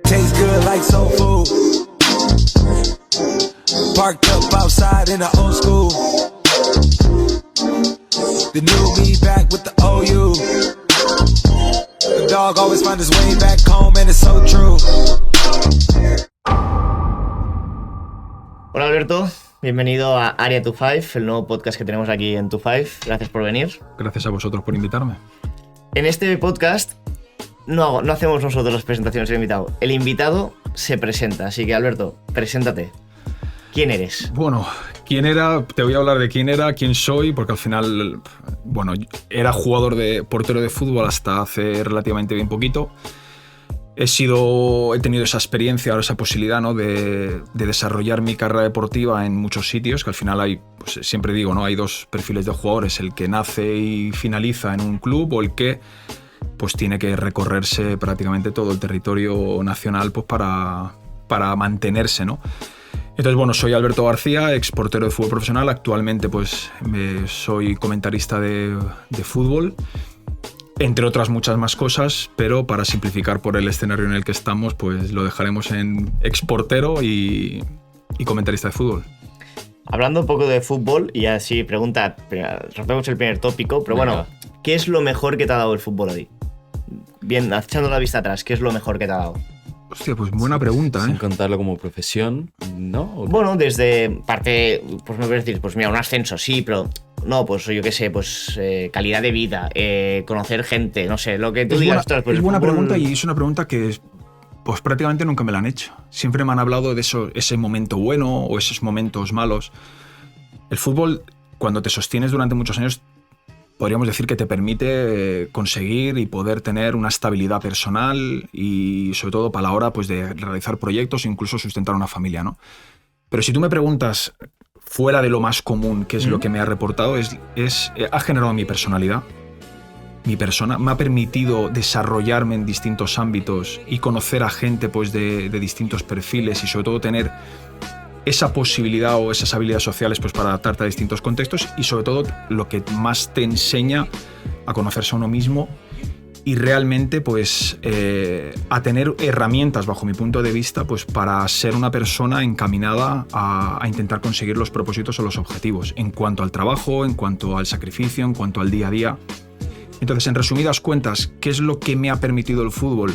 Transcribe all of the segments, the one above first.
Tastes good like soul food. Parked up outside in the old school. The new me back with the OU. The dog always find his way back home and it's so true. Hola Alberto, bienvenido a Area 25, el nuevo podcast que tenemos aquí en 25. Gracias por venir. Gracias a vosotros por invitarme. En este podcast no hacemos nosotros las presentaciones del invitado. El invitado se presenta, así que Alberto, preséntate. ¿Quién eres? Bueno, ¿quién era? Te voy a hablar de quién era, quién soy, porque al final, bueno, era portero de fútbol hasta hace relativamente bien poquito. He tenido esa experiencia, ahora esa posibilidad, ¿no? de desarrollar mi carrera deportiva en muchos sitios, que al final hay, pues siempre digo, ¿no? Hay dos perfiles de jugadores, el que nace y finaliza en un club o el que pues tiene que recorrerse prácticamente todo el territorio nacional pues para mantenerse, ¿no? Entonces, bueno, soy Alberto García, ex portero de fútbol profesional. Actualmente pues soy comentarista de fútbol, entre otras muchas más cosas, pero para simplificar por el escenario en el que estamos, pues lo dejaremos en ex portero y comentarista de fútbol. Hablando un poco de fútbol, y así rompemos el primer tópico, pero Venga. bueno, ¿qué es lo mejor que te ha dado el fútbol a ti? Bien, echando la vista atrás, ¿qué es lo mejor que te ha dado? Hostia, pues buena pregunta, Sin ¿eh? contarlo como profesión, ¿no? Bueno, desde parte, pues me voy a decir, pues mira, un ascenso, sí, pero no, pues yo qué sé, pues calidad de vida, conocer gente, no sé, lo que tú digas. Ostras, pues es el buena fútbol- pregunta, y es una pregunta que pues prácticamente nunca me la han hecho. Siempre me han hablado de ese momento bueno o esos momentos malos. El fútbol, cuando te sostienes durante muchos años, podríamos decir que te permite conseguir y poder tener una estabilidad personal y sobre todo para la hora pues, de realizar proyectos e incluso sustentar una familia, ¿no? Pero si tú me preguntas, fuera de lo más común, qué es lo que me ha reportado, ha generado mi personalidad. Mi persona me ha permitido desarrollarme en distintos ámbitos y conocer a gente pues, de distintos perfiles y sobre todo tener esa posibilidad o esas habilidades sociales pues, para adaptarte a distintos contextos y sobre todo lo que más te enseña a conocerse a uno mismo y realmente pues, a tener herramientas bajo mi punto de vista pues, para ser una persona encaminada a intentar conseguir los propósitos o los objetivos en cuanto al trabajo, en cuanto al sacrificio, en cuanto al día a día. Entonces, en resumidas cuentas, ¿qué es lo que me ha permitido el fútbol?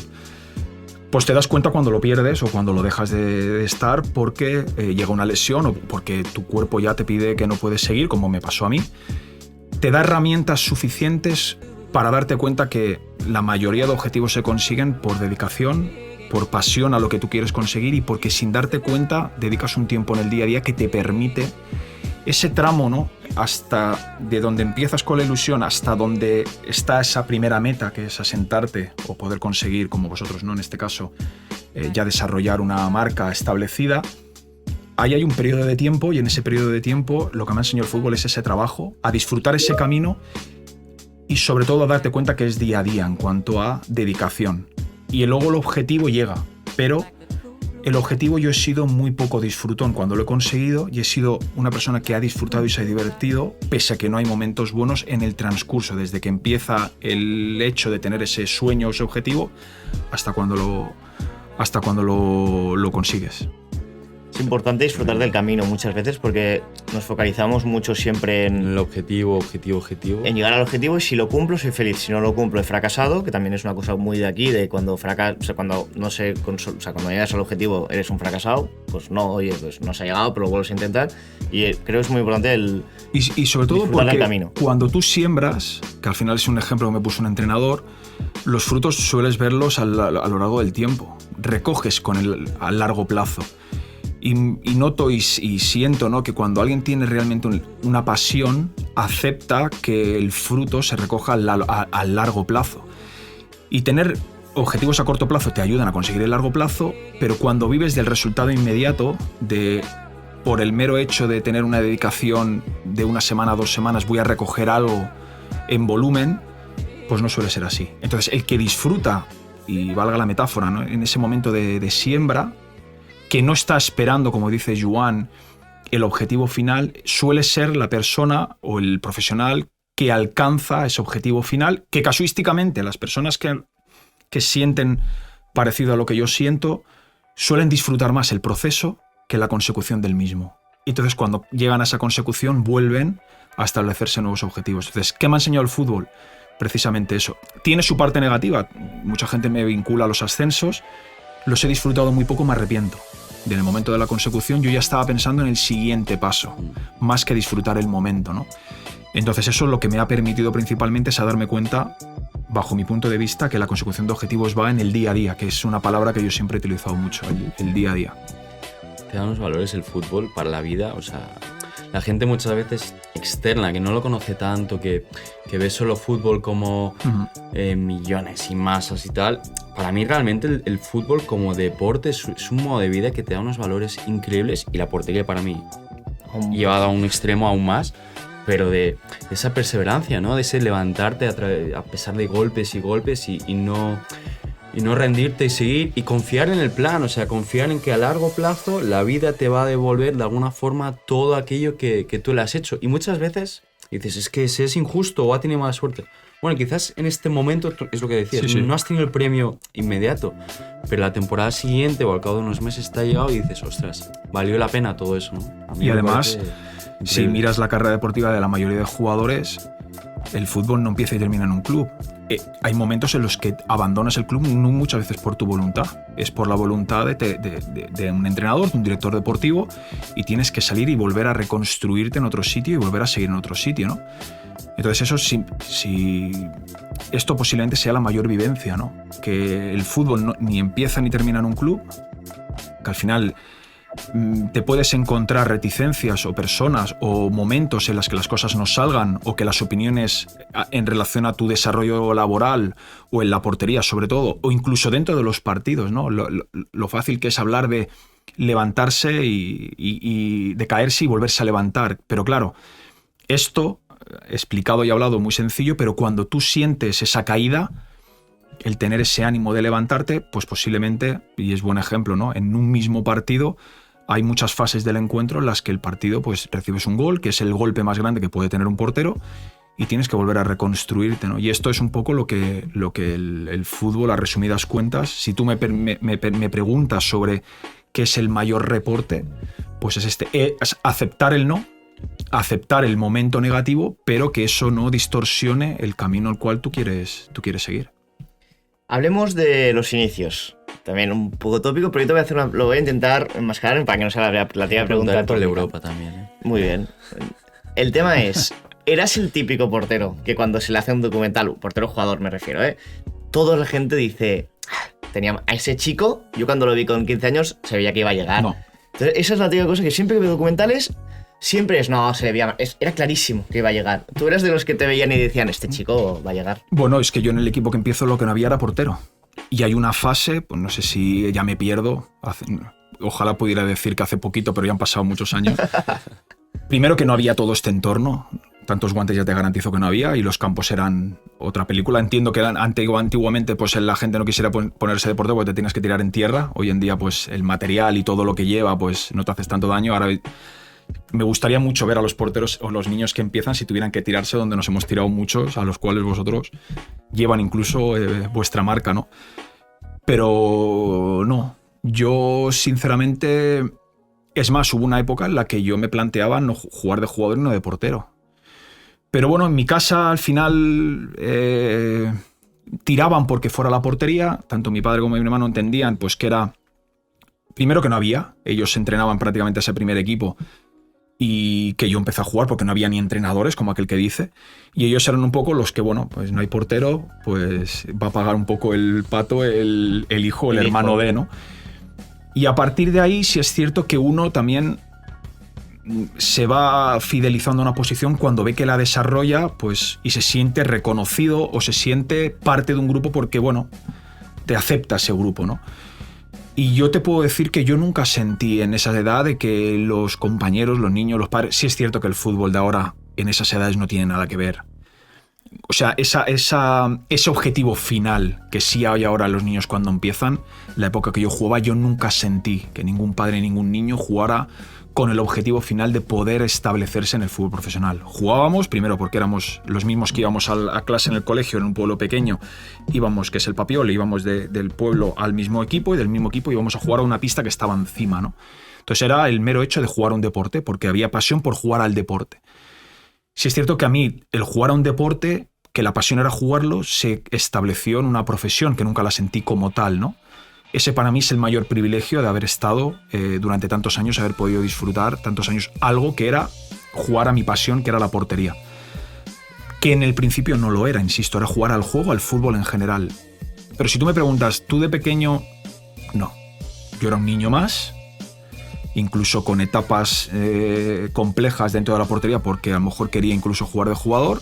Pues te das cuenta cuando lo pierdes o cuando lo dejas de estar porque llega una lesión o porque tu cuerpo ya te pide que no puedes seguir, como me pasó a mí. Te da herramientas suficientes para darte cuenta que la mayoría de objetivos se consiguen por dedicación, por pasión a lo que tú quieres conseguir y porque sin darte cuenta dedicas un tiempo en el día a día que te permite ese tramo, ¿no? Hasta de donde empiezas con la ilusión hasta donde está esa primera meta, que es asentarte o poder conseguir, como vosotros, ¿no? En este caso, ya desarrollar una marca establecida. Ahí hay un periodo de tiempo y en ese periodo de tiempo lo que me ha enseñado el fútbol es ese trabajo, a disfrutar ese camino y sobre todo a darte cuenta que es día a día en cuanto a dedicación. Y luego el objetivo llega, pero el objetivo yo he sido muy poco disfrutón cuando lo he conseguido y he sido una persona que ha disfrutado y se ha divertido, pese a que no hay momentos buenos en el transcurso, desde que empieza el hecho de tener ese sueño o ese objetivo hasta cuando lo consigues. Es importante disfrutar del camino muchas veces porque nos focalizamos mucho siempre en El objetivo. en llegar al objetivo y si lo cumplo soy feliz, si no lo cumplo he fracasado, que también es una cosa muy de aquí, de cuando cuando cuando llegas al objetivo eres un fracasado, pues no, oye, pues no se ha llegado, pero lo vuelves a intentar y creo que es muy importante el Y sobre todo disfrutar del porque camino. cuando tú siembras, que al final es un ejemplo que me puso un entrenador, los frutos sueles verlos a lo largo del tiempo, recoges a largo plazo. Y noto y siento, ¿no? que cuando alguien tiene realmente una pasión, acepta que el fruto se recoja a largo plazo. Y tener objetivos a corto plazo te ayudan a conseguir el largo plazo, pero cuando vives del resultado inmediato, por el mero hecho de tener una dedicación de una semana, 2 semanas, voy a recoger algo en volumen, pues no suele ser así. Entonces, el que disfruta, y valga la metáfora, ¿no? en ese momento de siembra, que no está esperando, como dice Joan, el objetivo final, suele ser la persona o el profesional que alcanza ese objetivo final, que casuísticamente las personas que sienten parecido a lo que yo siento, suelen disfrutar más el proceso que la consecución del mismo. Y entonces cuando llegan a esa consecución vuelven a establecerse nuevos objetivos. Entonces, ¿qué me ha enseñado el fútbol? Precisamente eso. Tiene su parte negativa. Mucha gente me vincula a los ascensos. Los he disfrutado muy poco, me arrepiento. En el momento de la consecución yo ya estaba pensando en el siguiente paso, más que disfrutar el momento, ¿no? Entonces eso lo que me ha permitido principalmente es a darme cuenta, bajo mi punto de vista, que la consecución de objetivos va en el día a día, que es una palabra que yo siempre he utilizado mucho, el día a día. Te da unos valores el fútbol para la vida, o sea, la gente muchas veces externa, que no lo conoce tanto, que ve solo fútbol como millones y masas y tal. Para mí realmente el fútbol como deporte es un modo de vida que te da unos valores increíbles, y la portería para mí llevado a un extremo aún más, pero de esa perseverancia, ¿no? De ese levantarte a pesar de golpes y golpes y no rendirte y seguir y confiar en el plan, o sea, confiar en que a largo plazo la vida te va a devolver de alguna forma todo aquello que tú le has hecho. Y muchas veces dices, es que es injusto o ha tenido mala suerte. Bueno, quizás en este momento, es lo que decías, sí. no has tenido el premio inmediato, pero la temporada siguiente o al cabo de unos meses te ha llegado y dices, ostras, valió la pena todo eso, ¿no? Y además, si miras la carrera deportiva de la mayoría de jugadores, el fútbol no empieza y termina en un club. Hay momentos en los que abandonas el club, no muchas veces por tu voluntad, es por la voluntad de un entrenador, de un director deportivo, y tienes que salir y volver a reconstruirte en otro sitio y volver a seguir en otro sitio, ¿no? Entonces eso si esto posiblemente sea la mayor vivencia, ¿no? Que el fútbol ni empieza ni termina en un club, que al final te puedes encontrar reticencias o personas o momentos en las que las cosas no salgan, o que las opiniones en relación a tu desarrollo laboral o en la portería sobre todo, o incluso dentro de los partidos, ¿no? Lo fácil que es hablar de levantarse y de caerse y volverse a levantar. Pero claro, esto explicado y hablado muy sencillo, pero cuando tú sientes esa caída, el tener ese ánimo de levantarte, pues posiblemente, y es buen ejemplo, ¿no? En un mismo partido hay muchas fases del encuentro en las que el partido, pues recibes un gol, que es el golpe más grande que puede tener un portero, y tienes que volver a reconstruirte, ¿no? Y esto es un poco lo que el fútbol, a resumidas cuentas, si tú me preguntas sobre qué es el mayor reporte, pues es es aceptar el no, aceptar el momento negativo, pero que eso no distorsione el camino al cual tú quieres seguir. Hablemos de los inicios. También un poco tópico, pero yo lo voy a intentar enmascarar para que no sea la típica pregunta. Por Europa también, ¿eh? Muy bien. El tema es, ¿eras el típico portero que cuando se le hace un documental, portero jugador me refiero, toda la gente dice, tenía a ese chico, yo cuando lo vi con 15 años se veía que iba a llegar? No. Entonces esa es la típica cosa que siempre que veo documentales, siempre se le veía, era clarísimo que iba a llegar. Tú eras de los que te veían y decían, este chico va a llegar. Bueno, es que yo en el equipo que empiezo lo que no había era portero. Y hay una fase, pues no sé si ya me pierdo, ojalá pudiera decir que hace poquito, pero ya han pasado muchos años. Primero que no había todo este entorno, tantos guantes ya te garantizo que no había, y los campos eran otra película. Entiendo que antiguamente pues la gente no quisiera ponerse de portero porque te tienes que tirar en tierra. Hoy en día pues el material y todo lo que lleva pues no te haces tanto daño. Ahora me gustaría mucho ver a los porteros o los niños que empiezan si tuvieran que tirarse donde nos hemos tirado muchos, a los cuales vosotros llevan incluso vuestra marca, ¿no? Pero no, yo sinceramente, es más, hubo una época en la que yo me planteaba no jugar de jugador y no de portero. Pero bueno, en mi casa al final tiraban porque fuera la portería, tanto mi padre como mi hermano entendían pues que era, primero que no había, ellos entrenaban prácticamente a ese primer equipo, y que yo empecé a jugar porque no había ni entrenadores, como aquel que dice, y ellos eran un poco los que, bueno, pues no hay portero, pues va a pagar un poco el pato el hijo, el hermano de, ¿no? Y a partir de ahí sí es cierto que uno también se va fidelizando a una posición cuando ve que la desarrolla, pues, y se siente reconocido o se siente parte de un grupo porque, bueno, te acepta ese grupo, ¿no? Y yo te puedo decir que yo nunca sentí en esa edad de que los compañeros, los niños, los padres... Sí es cierto que el fútbol de ahora en esas edades no tiene nada que ver. o sea, ese objetivo final que sí hay ahora los niños cuando empiezan, la época que yo jugaba, yo nunca sentí que ningún padre, ningún niño jugara con el objetivo final de poder establecerse en el fútbol profesional. Jugábamos, primero porque éramos los mismos que íbamos a clase en el colegio, en un pueblo pequeño, íbamos, que es el Papiol, íbamos del pueblo al mismo equipo y del mismo equipo íbamos a jugar a una pista que estaba encima, ¿no? Entonces era el mero hecho de jugar a un deporte, porque había pasión por jugar al deporte. Sí es cierto que a mí el jugar a un deporte, que la pasión era jugarlo, se estableció en una profesión que nunca la sentí como tal, ¿no? Ese para mí es el mayor privilegio de haber estado durante tantos años, haber podido disfrutar tantos años algo que era jugar a mi pasión, que era la portería. Que en el principio no lo era, insisto, era jugar al juego, al fútbol en general. Pero si tú me preguntas, ¿tú de pequeño? No. Yo era un niño más, incluso con etapas complejas dentro de la portería, porque a lo mejor quería incluso jugar de jugador.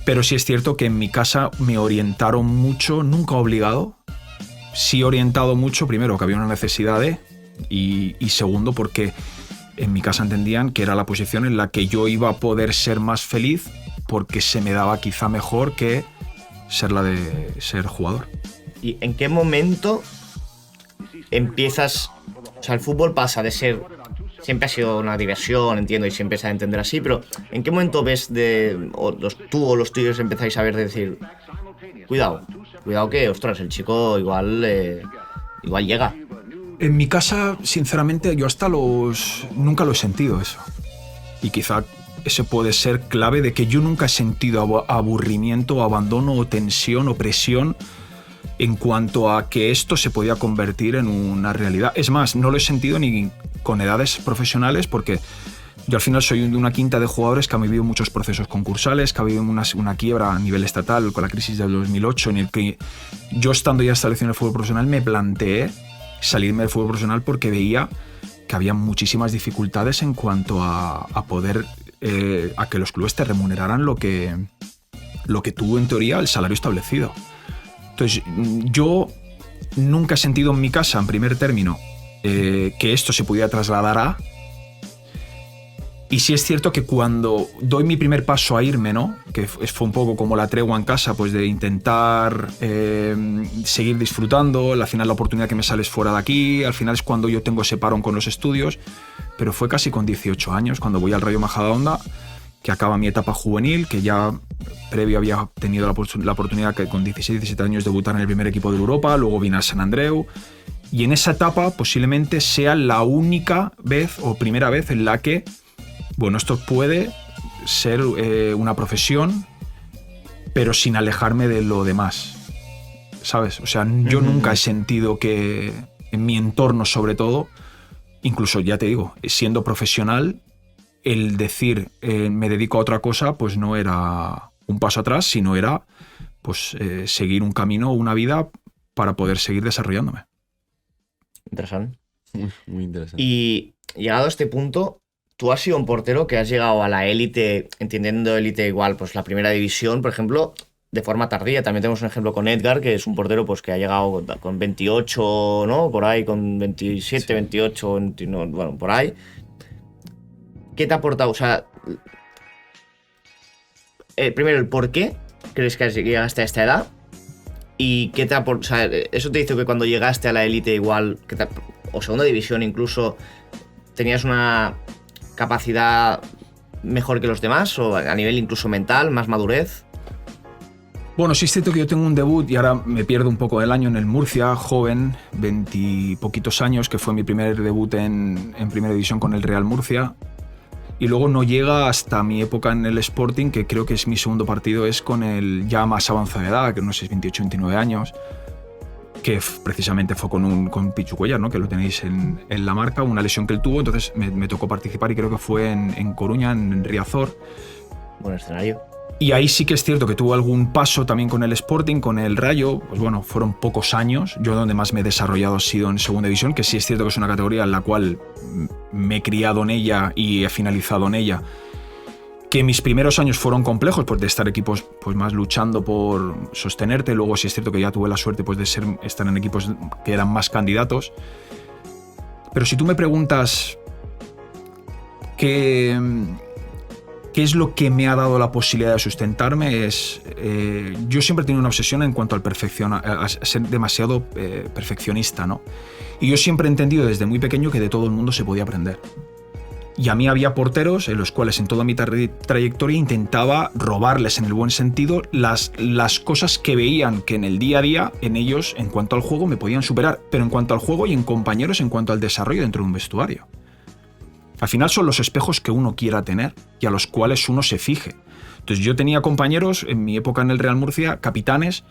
Pero sí es cierto que en mi casa me orientaron mucho, nunca obligado, sí orientado mucho, primero que había una necesidad y segundo porque en mi casa entendían que era la posición en la que yo iba a poder ser más feliz porque se me daba quizá mejor que ser la de ser jugador. ¿Y en qué momento empiezas? O sea, el fútbol pasa de ser... Siempre ha sido una diversión, entiendo, y siempre se ha de entender así, pero ¿en qué momento ves tú o los tuyos empezáis a ver de decir, cuidado que, ostras, el chico igual llega? En mi casa, sinceramente, yo nunca lo he sentido eso. Y quizá ese puede ser clave de que yo nunca he sentido aburrimiento, abandono o tensión o presión en cuanto a que esto se podía convertir en una realidad. Es más, no lo he sentido ni con edades profesionales porque yo al final soy de una quinta de jugadores que ha vivido muchos procesos concursales, que ha vivido una quiebra a nivel estatal con la crisis del 2008 en el que yo estando ya establecido en el fútbol profesional me planteé salirme del fútbol profesional porque veía que había muchísimas dificultades en cuanto a poder a que los clubes te remuneraran lo que tú en teoría el salario establecido. Entonces yo nunca he sentido en mi casa en primer término que esto se pudiera trasladar a... Y sí es cierto que cuando doy mi primer paso a irme, ¿no? Que fue un poco como la tregua en casa, pues de intentar seguir disfrutando, al final la oportunidad que me sale es fuera de aquí, al final es cuando yo tengo ese parón con los estudios, pero fue casi con 18 años, cuando voy al Rayo Majadahonda, que acaba mi etapa juvenil, que ya previo había tenido la oportunidad que con 16-17 años debutar en el primer equipo de Europa, luego vine a Sant Andreu, y en esa etapa posiblemente sea la única vez o primera vez en la que bueno, esto puede ser una profesión, pero sin alejarme de lo demás, ¿sabes? O sea, yo nunca he sentido que en mi entorno, sobre todo, incluso, ya te digo, siendo profesional, el decir me dedico a otra cosa, pues no era un paso atrás, sino era pues seguir un camino, una vida para poder seguir desarrollándome. Interesante. Muy interesante. Y llegado a este punto, tú has sido un portero que has llegado a la élite, entendiendo élite igual, pues la primera división, por ejemplo, de forma tardía. También tenemos un ejemplo con Edgar, que es un portero pues que ha llegado con 28, ¿no? Por ahí, con 27, sí. 28, 29, bueno, por ahí. ¿Qué te ha aportado? O sea, primero, el por qué crees que llegaste a esta edad y qué te ha aportado. O sea, eso te hizo que cuando llegaste a la élite igual, o segunda división incluso, tenías una capacidad mejor que los demás, o a nivel incluso mental, más madurez. Bueno, sí es cierto que yo tengo un debut y ahora me pierdo un poco del año en el Murcia, joven, 20 poquitos años, que fue mi primer debut en primera división con el Real Murcia, y luego no llega hasta mi época en el Sporting, que creo que es mi segundo partido, es con el ya más avanzada edad, que no sé, 28, 29 años, que precisamente fue con Pichu Cuellar, ¿no? Que lo tenéis en la marca, una lesión que él tuvo, entonces me tocó participar y creo que fue en Coruña, en Riazor. Buen escenario. Y ahí sí que es cierto que tuvo algún paso también con el Sporting, con el Rayo, pues bueno, fueron pocos años. Yo donde más me he desarrollado ha sido en segunda división, que sí es cierto que es una categoría en la cual me he criado en ella y he finalizado en ella. Que mis primeros años fueron complejos, pues de estar equipos pues más luchando por sostenerte. Luego sí es cierto que ya tuve la suerte pues de estar en equipos que eran más candidatos. Pero si tú me preguntas qué ¿Qué es lo que me ha dado la posibilidad de sustentarme? Yo siempre he tenido una obsesión en cuanto al a ser demasiado perfeccionista, ¿no? Y yo siempre he entendido desde muy pequeño que de todo el mundo se podía aprender. Y a mí había porteros en los cuales en toda mi trayectoria intentaba robarles, en el buen sentido, las cosas que veían que en el día a día, en ellos, en cuanto al juego, me podían superar. Pero en cuanto al juego y en compañeros, en cuanto al desarrollo dentro de un vestuario. Al final son los espejos que uno quiera tener y a los cuales uno se fije. Entonces yo tenía compañeros en mi época en el Real Murcia, capitanes,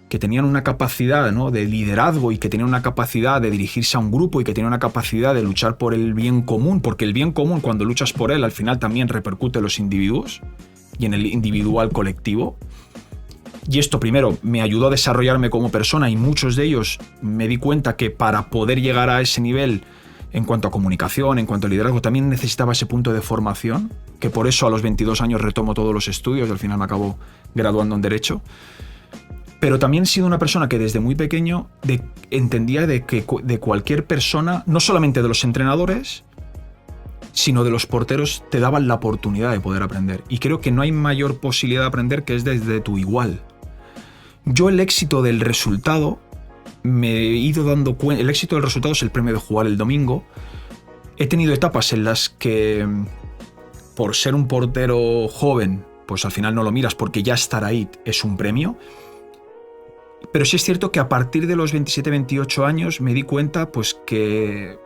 que tenían una capacidad, ¿no?, de liderazgo y que tenían una capacidad de dirigirse a un grupo y que tenían una capacidad de luchar por el bien común, porque el bien común, cuando luchas por él, al final también repercute en los individuos y en el individual colectivo. Y esto primero me ayudó a desarrollarme como persona y muchos de ellos me di cuenta que para poder llegar a ese nivel en cuanto a comunicación, en cuanto a liderazgo, también necesitaba ese punto de formación, que por eso a los 22 años retomo todos los estudios y al final me acabo graduando en Derecho. Pero también he sido una persona que desde muy pequeño entendía de que de cualquier persona, no solamente de los entrenadores, sino de los porteros, te daban la oportunidad de poder aprender. Y creo que no hay mayor posibilidad de aprender que es desde tu igual. Yo el éxito del resultado, me he ido dando cuenta, el éxito del resultado es el premio de jugar el domingo. He tenido etapas en las que, por ser un portero joven, pues al final no lo miras porque ya estar ahí es un premio. Pero sí es cierto que a partir de los 27-28 años me di cuenta pues que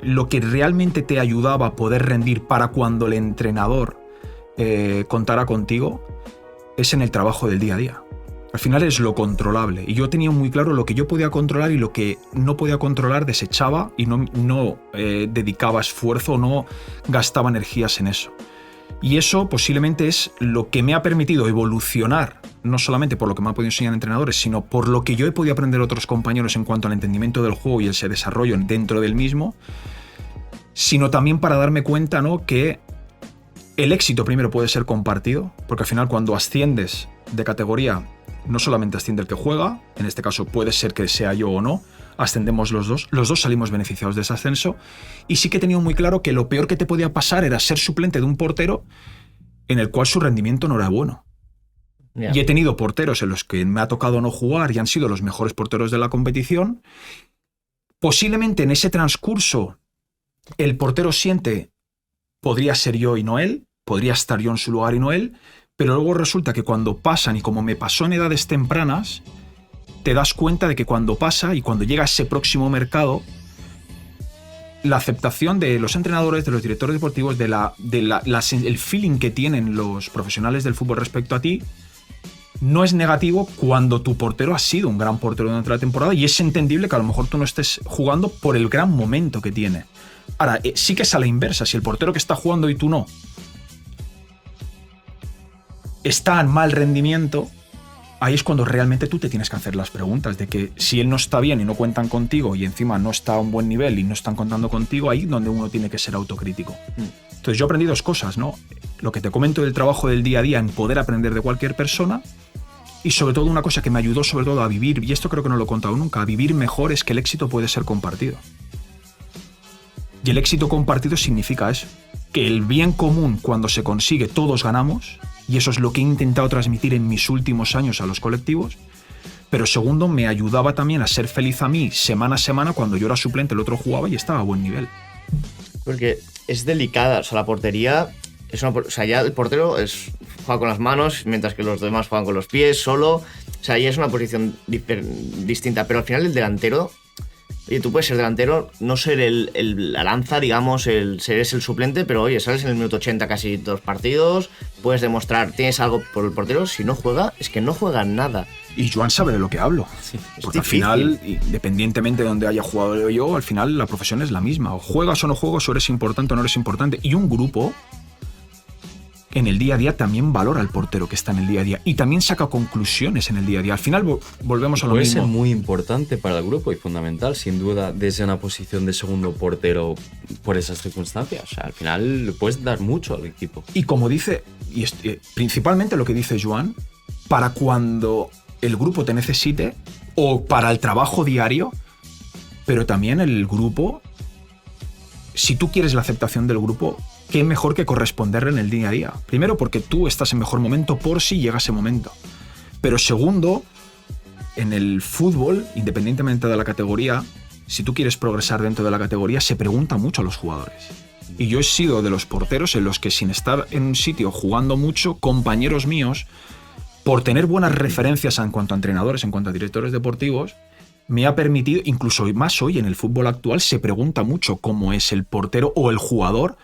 lo que realmente te ayudaba a poder rendir para cuando el entrenador contara contigo es en el trabajo del día a día. Al final es lo controlable. Y yo tenía muy claro lo que yo podía controlar y lo que no podía controlar desechaba y no dedicaba esfuerzo, no gastaba energías en eso. Y eso posiblemente es lo que me ha permitido evolucionar, no solamente por lo que me han podido enseñar entrenadores, sino por lo que yo he podido aprender de otros compañeros en cuanto al entendimiento del juego y ese desarrollo dentro del mismo, sino también para darme cuenta, ¿no?, que el éxito primero puede ser compartido, porque al final cuando asciendes de categoría, no solamente asciende el que juega, en este caso puede ser que sea yo o no, ascendemos los dos salimos beneficiados de ese ascenso, y sí que he tenido muy claro que lo peor que te podía pasar era ser suplente de un portero en el cual su rendimiento no era bueno. Yeah. Y he tenido porteros en los que me ha tocado no jugar y han sido los mejores porteros de la competición. Posiblemente en ese transcurso el portero siente, podría ser yo y no él, podría estar yo en su lugar y no él, pero luego resulta que cuando pasan, y como me pasó en edades tempranas, te das cuenta de que cuando pasa y cuando llega ese próximo mercado, la aceptación de los entrenadores, de los directores deportivos, el feeling que tienen los profesionales del fútbol respecto a ti, no es negativo cuando tu portero ha sido un gran portero durante la temporada y es entendible que a lo mejor tú no estés jugando por el gran momento que tiene. Ahora, sí que es a la inversa. Si el portero que está jugando y tú no está en mal rendimiento, ahí es cuando realmente tú te tienes que hacer las preguntas de que si él no está bien y no cuentan contigo y encima no está a un buen nivel y no están contando contigo, ahí es donde uno tiene que ser autocrítico. Entonces yo aprendí dos cosas, ¿no? Lo que te comento del trabajo del día a día en poder aprender de cualquier persona y sobre todo una cosa que me ayudó sobre todo a vivir, y esto creo que no lo he contado nunca, a vivir mejor, es que el éxito puede ser compartido. Y el éxito compartido significa eso, que el bien común cuando se consigue todos ganamos, y eso es lo que he intentado transmitir en mis últimos años a los colectivos, pero segundo, me ayudaba también a ser feliz a mí semana a semana cuando yo era suplente, el otro jugaba y estaba a buen nivel. Porque es delicada, o sea, la portería, o sea, ya el portero juega con las manos, mientras que los demás juegan con los pies, solo, o sea, ya es una posición distinta, pero al final el delantero, oye, tú puedes ser delantero, no ser la lanza, digamos, eres el suplente, pero oye, sales en el minuto 80 casi dos partidos, puedes demostrar, tienes algo por el portero, si no juega, es que no juega nada. Y Joan sabe de lo que hablo, sí, porque al final, independientemente de donde haya jugado yo, al final la profesión es la misma, o juegas o no juegas, o eres importante o no eres importante, y un grupo en el día a día también valora al portero que está en el día a día y también saca conclusiones en el día a día. Al final volvemos a lo mismo. Puede ser muy importante para el grupo y fundamental, sin duda, desde una posición de segundo portero por esas circunstancias. O sea, al final le puedes dar mucho al equipo. Y como dice, y principalmente lo que dice Joan, para cuando el grupo te necesite o para el trabajo diario, pero también el grupo, si tú quieres la aceptación del grupo, qué mejor que corresponderle en el día a día. Primero, porque tú estás en mejor momento por si llega ese momento. Pero segundo, en el fútbol, independientemente de la categoría, si tú quieres progresar dentro de la categoría, se pregunta mucho a los jugadores. Y yo he sido de los porteros en los que, sin estar en un sitio jugando mucho, compañeros míos, por tener buenas referencias en cuanto a entrenadores, en cuanto a directores deportivos, me ha permitido, incluso más hoy en el fútbol actual, se pregunta mucho cómo es el portero o el jugador,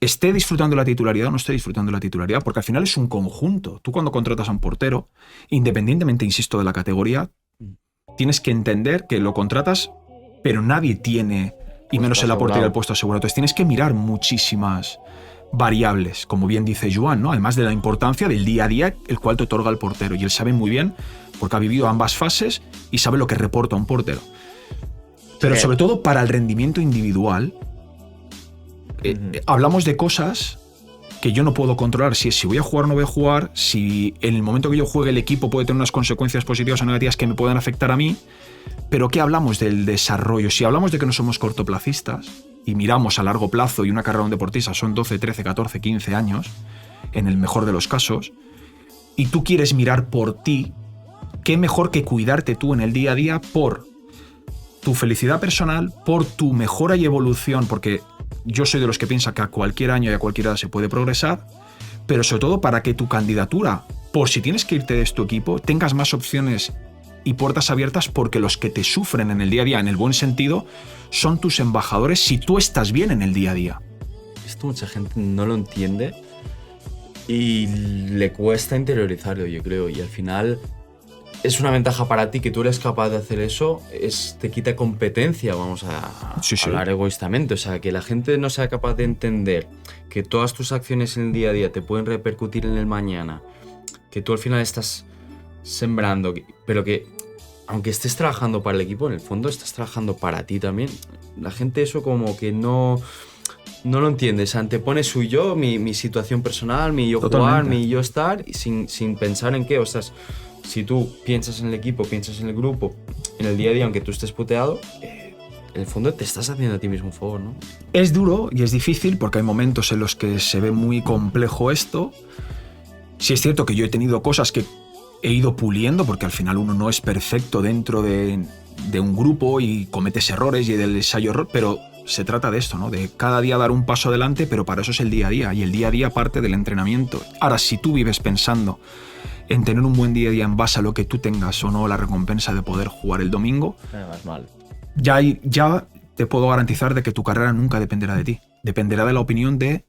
esté disfrutando la titularidad o no esté disfrutando la titularidad, porque al final es un conjunto. Tú cuando contratas a un portero, independientemente, insisto, de la categoría, tienes que entender que lo contratas, pero nadie tiene, y menos en la portería, el puesto asegurado. Entonces tienes que mirar muchísimas variables, como bien dice Joan, ¿no? Además de la importancia del día a día el cual te otorga el portero. Y él sabe muy bien, porque ha vivido ambas fases y sabe lo que reporta un portero. Pero sobre todo para el rendimiento individual, hablamos de cosas que yo no puedo controlar. Si voy a jugar o no voy a jugar, si en el momento que yo juegue el equipo puede tener unas consecuencias positivas o negativas que me pueden afectar a mí. Pero ¿qué hablamos del desarrollo? Si hablamos de que no somos cortoplacistas y miramos a largo plazo, y una carrera de un deportista son 12, 13, 14, 15 años, en el mejor de los casos, y tú quieres mirar por ti, ¿qué mejor que cuidarte tú en el día a día por tu felicidad personal, por tu mejora y evolución? Porque yo soy de los que piensa que a cualquier año y a cualquier edad se puede progresar, pero sobre todo para que tu candidatura, por si tienes que irte de tu equipo, tengas más opciones y puertas abiertas, porque los que te sufren en el día a día, en el buen sentido, son tus embajadores si tú estás bien en el día a día. Esto mucha gente no lo entiende y le cuesta interiorizarlo, yo creo, y al final es una ventaja para ti que tú eres capaz de hacer eso, te quita competencia, vamos a hablar egoístamente. O sea, que la gente no sea capaz de entender que todas tus acciones en el día a día te pueden repercutir en el mañana, que tú al final estás sembrando, pero que aunque estés trabajando para el equipo, en el fondo estás trabajando para ti también. La gente eso como que no lo entiende, se antepone su yo, mi situación personal, mi yo jugar, mi yo estar, y sin pensar en qué, o sea, si tú piensas en el equipo, piensas en el grupo, en el día a día, aunque tú estés puteado, en el fondo te estás haciendo a ti mismo un favor, ¿no? Es duro y es difícil porque hay momentos en los que se ve muy complejo esto. Sí es cierto que yo he tenido cosas que he ido puliendo, porque al final uno no es perfecto dentro de un grupo y cometes errores y del ensayo-error, pero se trata de esto, ¿no? De cada día dar un paso adelante, pero para eso es el día a día, y el día a día parte del entrenamiento. Ahora, si tú vives pensando en tener un buen día a día en base a lo que tú tengas o no la recompensa de poder jugar el domingo, ya te puedo garantizar de que tu carrera nunca dependerá de ti. Dependerá de la opinión de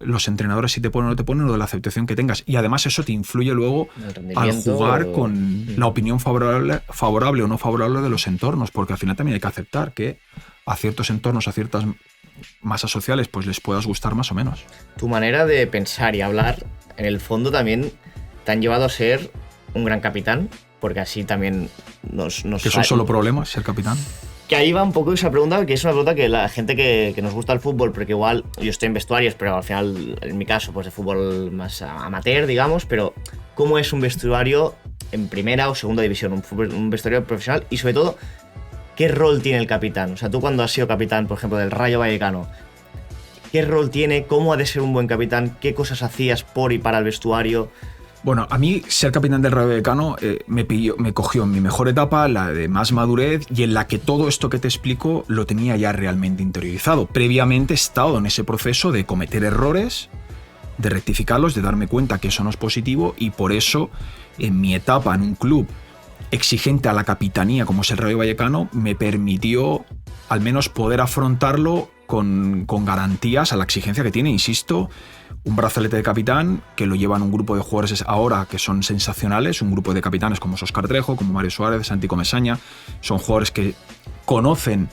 los entrenadores, si te ponen o no te ponen, o de la aceptación que tengas. Y además eso te influye luego al jugar con la opinión favorable o no favorable de los entornos, porque al final también hay que aceptar que a ciertos entornos, a ciertas masas sociales, pues les puedas gustar más o menos. Tu manera de pensar y hablar, en el fondo también te han llevado a ser un gran capitán, porque así también nos ¿Que son solo problemas ser capitán? Que ahí va un poco esa pregunta, que es una pregunta que la gente que nos gusta el fútbol, porque igual yo estoy en vestuarios, pero al final, en mi caso, pues de fútbol más amateur, digamos, pero ¿cómo es un vestuario en primera o segunda división? Un vestuario profesional, y sobre todo, ¿qué rol tiene el capitán? O sea, tú cuando has sido capitán, por ejemplo, del Rayo Vallecano, ¿qué rol tiene? ¿Cómo ha de ser un buen capitán? ¿Qué cosas hacías por y para el vestuario? Bueno, a mí ser capitán del Rayo Vallecano me cogió en mi mejor etapa, la de más madurez, y en la que todo esto que te explico lo tenía ya realmente interiorizado. Previamente he estado en ese proceso de cometer errores, de rectificarlos, de darme cuenta que eso no es positivo, y por eso en mi etapa en un club exigente a la capitanía como es el Rayo Vallecano me permitió al menos poder afrontarlo con garantías a la exigencia que tiene, insisto, un brazalete de capitán que lo llevan un grupo de jugadores ahora que son sensacionales, un grupo de capitanes como Óscar Trejo, como Mario Suárez, Santi Comesaña, son jugadores que conocen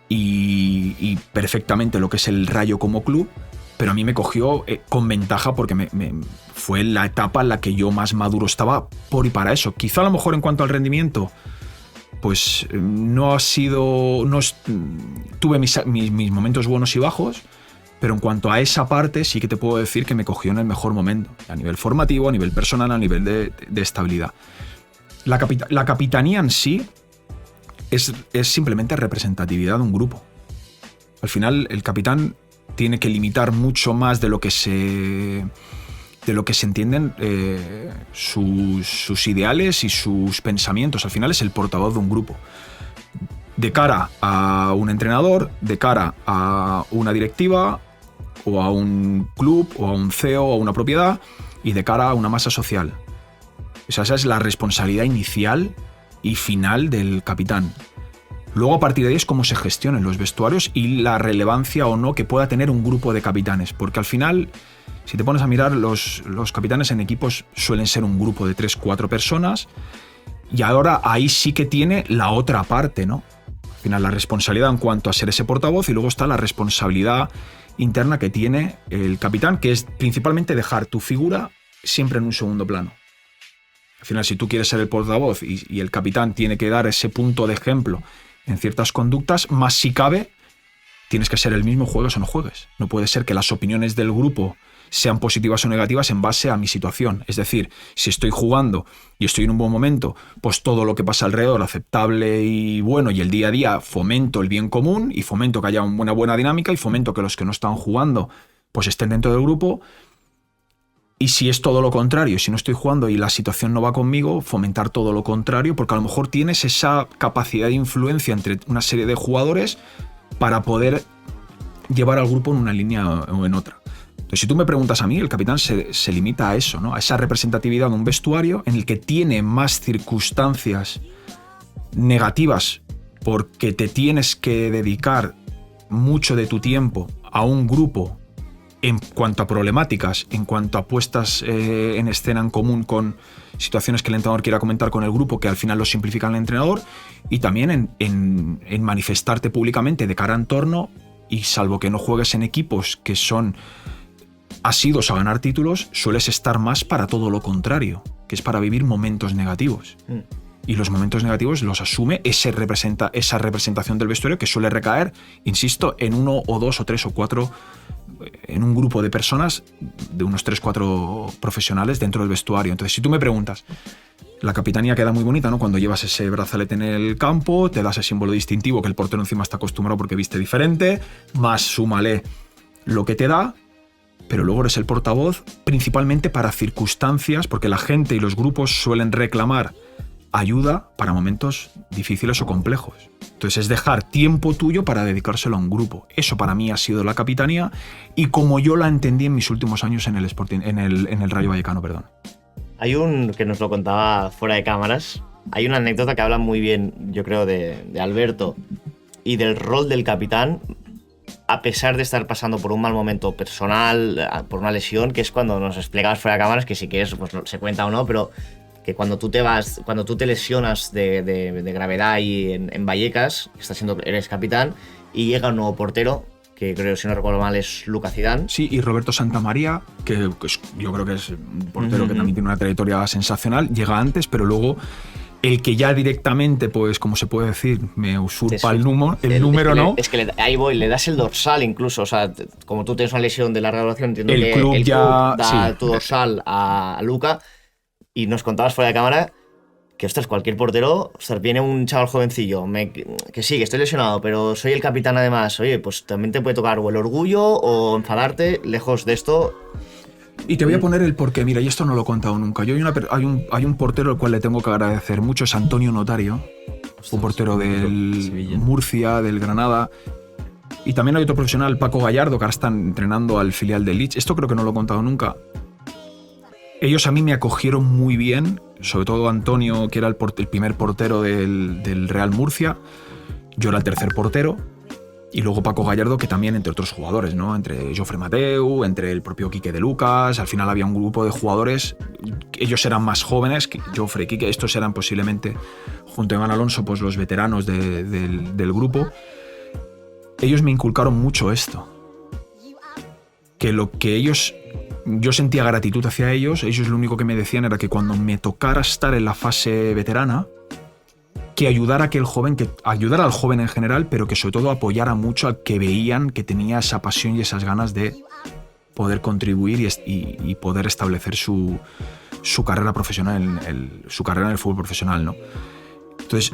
y perfectamente lo que es el Rayo como club, pero a mí me cogió con ventaja porque fue la etapa en la que yo más maduro estaba por y para eso. Quizá a lo mejor en cuanto al rendimiento, pues tuve mis momentos buenos y bajos, pero en cuanto a esa parte sí que te puedo decir que me cogió en el mejor momento, a nivel formativo, a nivel personal, a nivel de estabilidad. La capitanía en sí es simplemente representatividad de un grupo. Al final el capitán tiene que limitar mucho más de lo que se entienden sus ideales y sus pensamientos. Al final es el portavoz de un grupo. De cara a un entrenador, de cara a una directiva, o a un club, o a un CEO, o a una propiedad, y de cara a una masa social. O sea, esa es la responsabilidad inicial y final del capitán. Luego, a partir de ahí, es cómo se gestionan los vestuarios y la relevancia o no que pueda tener un grupo de capitanes. Porque al final, si te pones a mirar, los capitanes en equipos suelen ser un grupo de 3-4 personas, y ahora ahí sí que tiene la otra parte, ¿no? Al final, la responsabilidad en cuanto a ser ese portavoz, y luego está la responsabilidad interna que tiene el capitán, que es principalmente dejar tu figura siempre en un segundo plano. Al final, si tú quieres ser el portavoz y el capitán tiene que dar ese punto de ejemplo en ciertas conductas, más si cabe, tienes que ser el mismo, juegues o no juegues. No puede ser que las opiniones del grupo sean positivas o negativas en base a mi situación. Es decir, si estoy jugando y estoy en un buen momento, pues todo lo que pasa alrededor, aceptable y bueno, y el día a día, fomento el bien común y fomento que haya una buena dinámica y fomento que los que no están jugando pues estén dentro del grupo. Y si es todo lo contrario, si no estoy jugando y la situación no va conmigo, fomentar todo lo contrario, porque a lo mejor tienes esa capacidad de influencia entre una serie de jugadores para poder llevar al grupo en una línea o en otra. Entonces, si tú me preguntas a mí, el capitán se limita a eso, ¿no? A esa representatividad de un vestuario en el que tiene más circunstancias negativas porque te tienes que dedicar mucho de tu tiempo a un grupo en cuanto a problemáticas, en cuanto a puestas en escena en común con situaciones que el entrenador quiera comentar con el grupo, que al final lo simplifica el entrenador, y también en manifestarte públicamente de cara a entorno, y salvo que no juegues en equipos que son asidos a ganar títulos, sueles estar más para todo lo contrario, que es para vivir momentos negativos. Y los momentos negativos los asume esa representación del vestuario, que suele recaer, insisto, en 1 o 2 o 3 o 4, en un grupo de personas, de unos 3-4 profesionales dentro del vestuario. Entonces, si tú me preguntas, la capitanía queda muy bonita, ¿no? Cuando llevas ese brazalete en el campo, te das ese símbolo distintivo que el portero encima está acostumbrado porque viste diferente, más súmale lo que te da, pero luego eres el portavoz principalmente para circunstancias, porque la gente y los grupos suelen reclamar ayuda para momentos difíciles o complejos. Entonces es dejar tiempo tuyo para dedicárselo a un grupo. Eso para mí ha sido la capitanía, y como yo la entendí en mis últimos años en el Sporting, en el Rayo Vallecano, perdón. Hay un que nos lo contaba fuera de cámaras. Hay una anécdota que habla muy bien, yo creo, de Alberto y del rol del capitán, a pesar de estar pasando por un mal momento personal, por una lesión, que es cuando nos explicabas fuera de cámaras, que si quieres pues se cuenta o no, pero que cuando tú te lesionas de gravedad y en Vallecas, eres capitán, y llega un nuevo portero, que creo, si no recuerdo mal, es Lucas Zidane. Sí, y Roberto Santamaría, que yo creo que es un portero que también tiene una trayectoria sensacional, llega antes, pero luego el que ya directamente, pues, como se puede decir, me usurpa el número, ¿no? Es que ahí voy, le das el dorsal incluso, o sea, como tú tienes una lesión de larga duración, entiendo el que club el ya, club da sí, tu dorsal a Luca, y nos contabas fuera de cámara que, ostras, cualquier portero, ostras, viene un chaval jovencillo, que sí, que estoy lesionado, pero soy el capitán además, oye, pues también te puede tocar o el orgullo o enfadarte. Lejos de esto. Y te voy a poner el porqué. Mira, y esto no lo he contado nunca. Hay un portero al cual le tengo que agradecer mucho, es Antonio Notario, un portero del Sevilla. Murcia, del Granada. Y también hay otro profesional, Paco Gallardo, que ahora están entrenando al filial del Leeds. Esto creo que no lo he contado nunca. Ellos a mí me acogieron muy bien, sobre todo Antonio, que era el primer portero del Real Murcia. Yo era el tercer portero. Y luego Paco Gallardo, que también, entre otros jugadores, ¿no? Entre Jofre Mateu, entre el propio Quique de Lucas. Al final había un grupo de jugadores. Ellos eran más jóvenes, Jofre y Quique. Estos eran posiblemente, junto a Iván Alonso, pues los veteranos del grupo. Ellos me inculcaron mucho esto. Que lo que ellos... Yo sentía gratitud hacia ellos. Ellos lo único que me decían era que cuando me tocara estar en la fase veterana, que ayudara al joven en general, pero que sobre todo apoyara mucho al que veían que tenía esa pasión y esas ganas de poder contribuir y poder establecer su carrera profesional, su carrera en el fútbol profesional, ¿no? Entonces,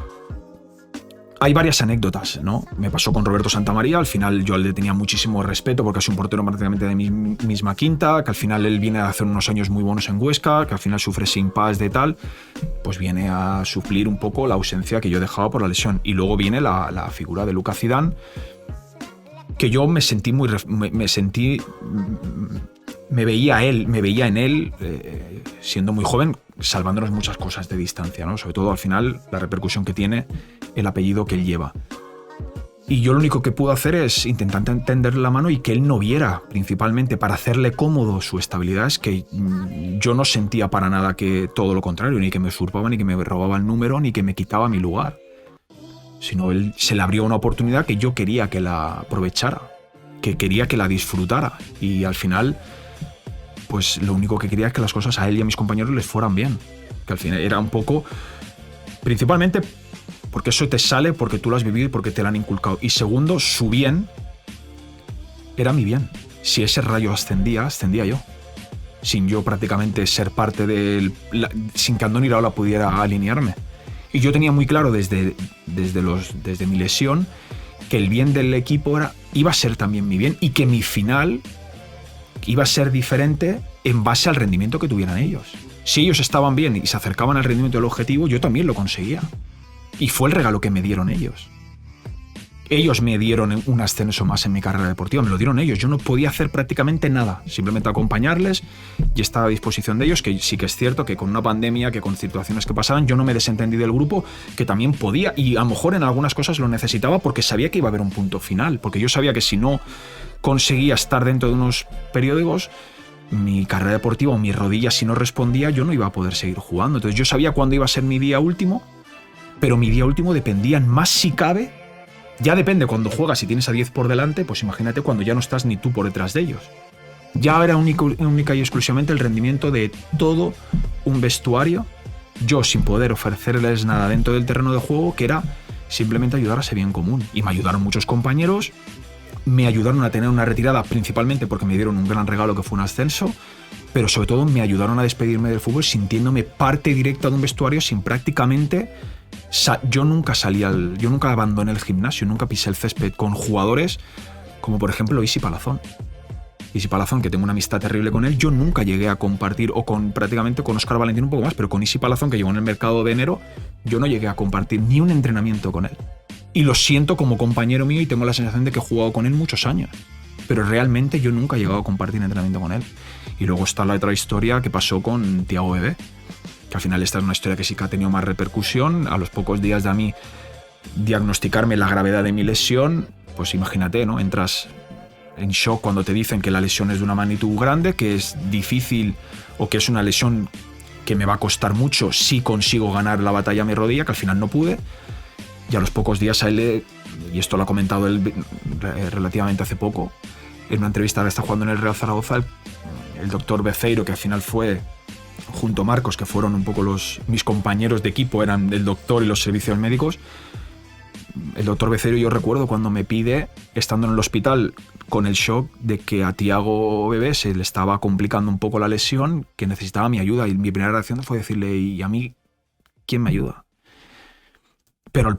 hay varias anécdotas, ¿no? Me pasó con Roberto Santamaría, al final yo le tenía muchísimo respeto porque es un portero prácticamente de mi misma quinta, que al final él viene a hacer unos años muy buenos en Huesca, que al final sufre sin paz de tal, pues viene a suplir un poco la ausencia que yo dejaba por la lesión. Y luego viene la figura de Lucas Zidane, que yo me veía en él, siendo muy joven, salvándonos muchas cosas de distancia, ¿no? Sobre todo al final la repercusión que tiene el apellido que él lleva. Y yo lo único que pude hacer es intentar tenderle la mano y que él no viera, principalmente para hacerle cómodo su estabilidad, es que yo no sentía para nada que todo lo contrario, ni que me usurpaba, ni que me robaba el número, ni que me quitaba mi lugar. Sino él se le abrió una oportunidad que yo quería que la aprovechara, que quería que la disfrutara. Y al final, pues lo único que quería es que las cosas a él y a mis compañeros les fueran bien. Que al final era un poco, principalmente porque eso te sale porque tú lo has vivido y porque te lo han inculcado. Y segundo, su bien era mi bien. Si ese rayo ascendía yo. Sin yo prácticamente ser parte de sin que Andoni Iraola pudiera alinearme. Y yo tenía muy claro desde mi lesión que el bien del equipo iba a ser también mi bien y que mi final iba a ser diferente en base al rendimiento que tuvieran ellos. Si ellos estaban bien y se acercaban al rendimiento del objetivo, yo también lo conseguía. Y fue el regalo que me dieron ellos. Ellos me dieron un ascenso más en mi carrera deportiva, me lo dieron ellos. Yo no podía hacer prácticamente nada, simplemente acompañarles y estar a disposición de ellos, que sí que es cierto que con una pandemia, que con situaciones que pasaban, yo no me desentendí del grupo, que también podía, y a lo mejor en algunas cosas lo necesitaba porque sabía que iba a haber un punto final, porque yo sabía que si no conseguía estar dentro de unos periodos, mi carrera deportiva o mi rodilla, si no respondía, yo no iba a poder seguir jugando. Entonces yo sabía cuándo iba a ser mi día último, pero mi día último dependía más, si cabe. Ya depende cuando juegas, si tienes a 10 por delante, pues imagínate cuando ya no estás ni tú por detrás de ellos. Ya era única y exclusivamente el rendimiento de todo un vestuario, yo sin poder ofrecerles nada dentro del terreno de juego, que era simplemente ayudar a ese bien común. Y me ayudaron muchos compañeros, me ayudaron a tener una retirada principalmente porque me dieron un gran regalo que fue un ascenso, pero sobre todo me ayudaron a despedirme del fútbol sintiéndome parte directa de un vestuario sin prácticamente... Yo nunca abandoné el gimnasio, nunca pisé el césped con jugadores como por ejemplo Isi Palazón. Isi Palazón, que tengo una amistad terrible con él, yo nunca llegué a compartir, o prácticamente con Óscar Valentín un poco más, pero con Isi Palazón, que llegó en el mercado de enero, yo no llegué a compartir ni un entrenamiento con él. Y lo siento como compañero mío y tengo la sensación de que he jugado con él muchos años. Pero realmente yo nunca he llegado a compartir entrenamiento con él. Y luego está la otra historia que pasó con Thiago Bebé, que al final esta es una historia que sí que ha tenido más repercusión. A los pocos días de a mí diagnosticarme la gravedad de mi lesión, pues imagínate, ¿no? Entras en shock cuando te dicen que la lesión es de una magnitud grande, que es difícil o que es una lesión que me va a costar mucho si consigo ganar la batalla a mi rodilla, que al final no pude. Y a los pocos días a él, y esto lo ha comentado él relativamente hace poco, en una entrevista que está jugando en el Real Zaragoza, el doctor Beceiro, que al final fue... junto a Marcos, que fueron un poco mis compañeros de equipo, eran el doctor y los servicios médicos. El doctor Beceiro, yo recuerdo cuando me pide, estando en el hospital con el shock de que a Thiago Bebé se le estaba complicando un poco la lesión, que necesitaba mi ayuda, y mi primera reacción fue decirle: ¿y a mí quién me ayuda? Pero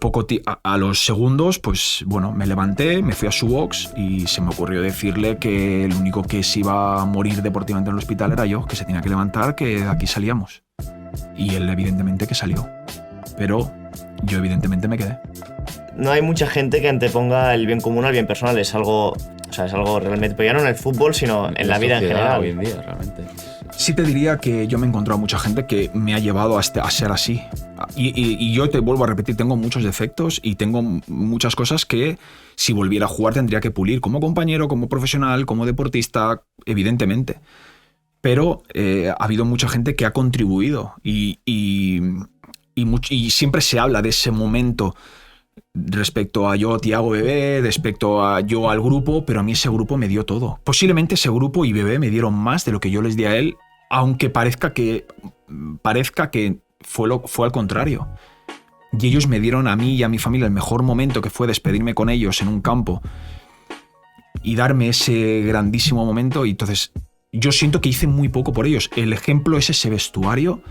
a los segundos, pues bueno, me levanté, me fui a su box y se me ocurrió decirle que el único que se iba a morir deportivamente en el hospital era yo, que se tenía que levantar, que de aquí salíamos. Y él evidentemente que salió. Pero yo evidentemente me quedé. No hay mucha gente que anteponga el bien común al bien personal, es algo realmente, pero ya no en el fútbol, sino en la vida en general. Hoy en día, realmente. Sí te diría que yo me he encontrado mucha gente que me ha llevado a ser así. Y yo te vuelvo a repetir, tengo muchos defectos y tengo muchas cosas que si volviera a jugar tendría que pulir como compañero, como profesional, como deportista, evidentemente. Pero ha habido mucha gente que ha contribuido y siempre se habla de ese momento respecto a yo, Thiago Bebé, respecto a yo al grupo, pero a mí ese grupo me dio todo. Posiblemente ese grupo y Bebé me dieron más de lo que yo les di a él, aunque parezca que fue al contrario. Y ellos me dieron a mí y a mi familia el mejor momento, que fue despedirme con ellos en un campo y darme ese grandísimo momento. Y entonces yo siento que hice muy poco por ellos. El ejemplo es ese vestuario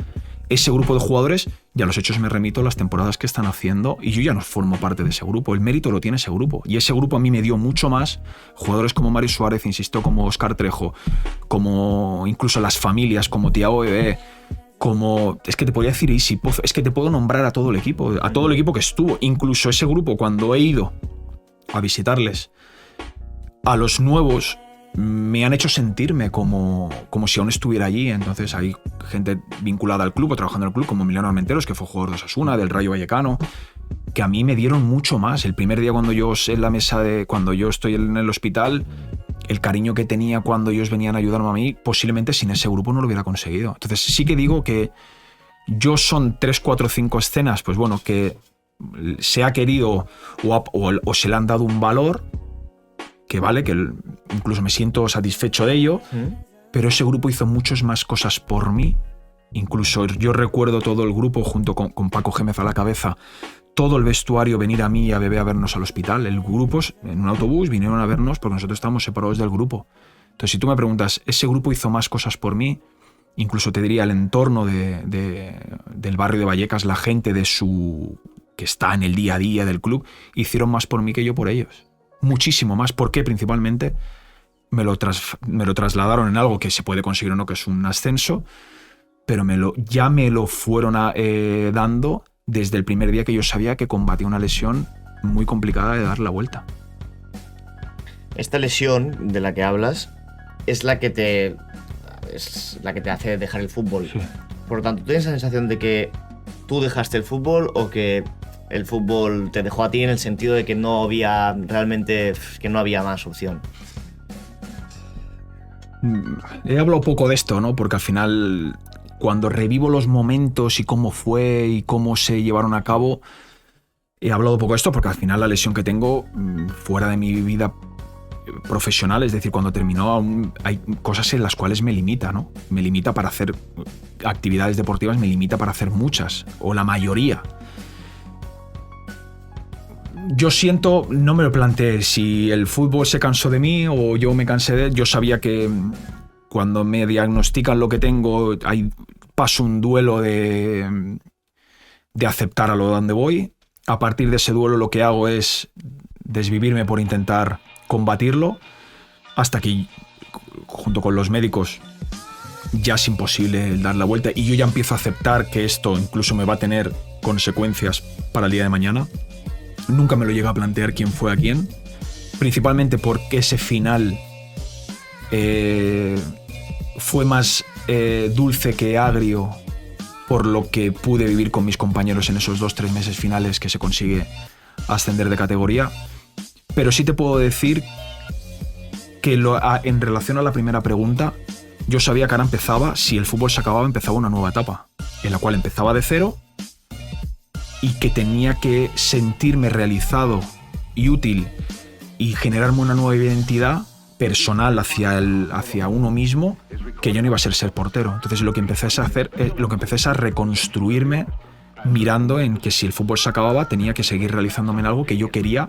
ese grupo de jugadores, y a los hechos me remito las temporadas que están haciendo, y yo ya no formo parte de ese grupo. El mérito lo tiene ese grupo. Y ese grupo a mí me dio mucho más. Jugadores como Mario Suárez, insisto, como Óscar Trejo, como incluso las familias, como Thiago Bebé, como... Es que te podría decir Isi Pozo, es que te puedo nombrar a todo el equipo que estuvo. Incluso ese grupo, cuando he ido a visitarles, a los nuevos, me han hecho sentirme como si aún estuviera allí. Entonces hay gente vinculada al club o trabajando en el club, como Emiliano Armenteros, que fue jugador de Osasuna, del Rayo Vallecano, que a mí me dieron mucho más. El primer día cuando yo cuando yo estoy en el hospital, el cariño que tenía cuando ellos venían a ayudarme a mí, posiblemente sin ese grupo no lo hubiera conseguido. Entonces sí que digo que yo son 3, 4, 5 escenas, pues bueno, que se ha querido o se le han dado un valor que vale, que incluso me siento satisfecho de ello, pero ese grupo hizo muchas más cosas por mí. Incluso yo recuerdo todo el grupo junto con Paco Gémez a la cabeza, todo el vestuario venir a mí y a Bebé a vernos al hospital. El grupo en un autobús vinieron a vernos porque nosotros estábamos separados del grupo. Entonces, si tú me preguntas, ese grupo hizo más cosas por mí, incluso te diría el entorno del barrio de Vallecas, la gente que está en el día a día del club, hicieron más por mí que yo por ellos. Muchísimo más, porque principalmente me lo trasladaron en algo que se puede conseguir o no, que es un ascenso, pero ya me lo fueron dando desde el primer día que yo sabía que combatía una lesión muy complicada de dar la vuelta. Esta lesión de la que hablas es la que te hace dejar el fútbol. Sí. Por lo tanto, ¿tú tienes la sensación de que tú dejaste el fútbol o que el fútbol te dejó a ti, en el sentido de que no había más opción? He hablado poco de esto, ¿no? Porque al final, cuando revivo los momentos y cómo fue y cómo se llevaron a cabo, he hablado poco de esto porque al final la lesión que tengo fuera de mi vida profesional, es decir, cuando terminó, hay cosas en las cuales me limita, ¿no? Me limita para hacer actividades deportivas, me limita para hacer muchas, o la mayoría. Yo siento, no me lo planteé si el fútbol se cansó de mí o yo me cansé de él. Yo sabía que cuando me diagnostican lo que tengo, paso un duelo de aceptar a lo donde voy. A partir de ese duelo lo que hago es desvivirme por intentar combatirlo, hasta que junto con los médicos ya es imposible dar la vuelta y yo ya empiezo a aceptar que esto incluso me va a tener consecuencias para el día de mañana. Nunca me lo llegué a plantear quién fue a quién, principalmente porque ese final fue más dulce que agrio por lo que pude vivir con mis compañeros en esos 2-3 meses finales que se consigue ascender de categoría. Pero sí te puedo decir que en relación a la primera pregunta, yo sabía que ahora empezaba, si el fútbol se acababa, empezaba una nueva etapa, en la cual empezaba de cero y que tenía que sentirme realizado y útil y generarme una nueva identidad personal hacia uno mismo, que yo no iba a ser portero. Entonces lo que empecé a hacer, es a reconstruirme mirando en que si el fútbol se acababa tenía que seguir realizándome en algo que yo quería,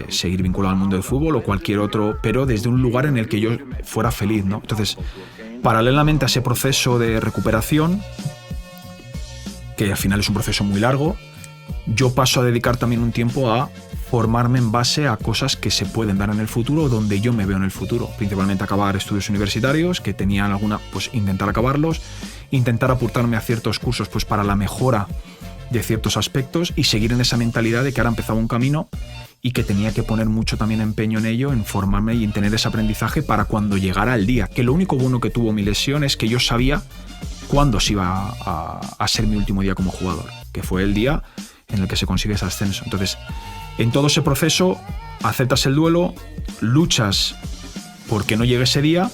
seguir vinculado al mundo del fútbol o cualquier otro, pero desde un lugar en el que yo fuera feliz, ¿no? Entonces, paralelamente a ese proceso de recuperación, que al final es un proceso muy largo, yo paso a dedicar también un tiempo a formarme en base a cosas que se pueden dar en el futuro, donde yo me veo en el futuro, principalmente acabar estudios universitarios, que tenían alguna, pues intentar acabarlos, intentar apuntarme a ciertos cursos pues para la mejora de ciertos aspectos y seguir en esa mentalidad de que ahora empezaba un camino y que tenía que poner mucho también empeño en ello, en formarme y en tener ese aprendizaje para cuando llegara el día. Que lo único bueno que tuvo mi lesión es que yo sabía cuándo se iba a ser mi último día como jugador, que fue el día en el que se consigue ese ascenso. Entonces, en todo ese proceso, aceptas el duelo, luchas porque no llegue ese día,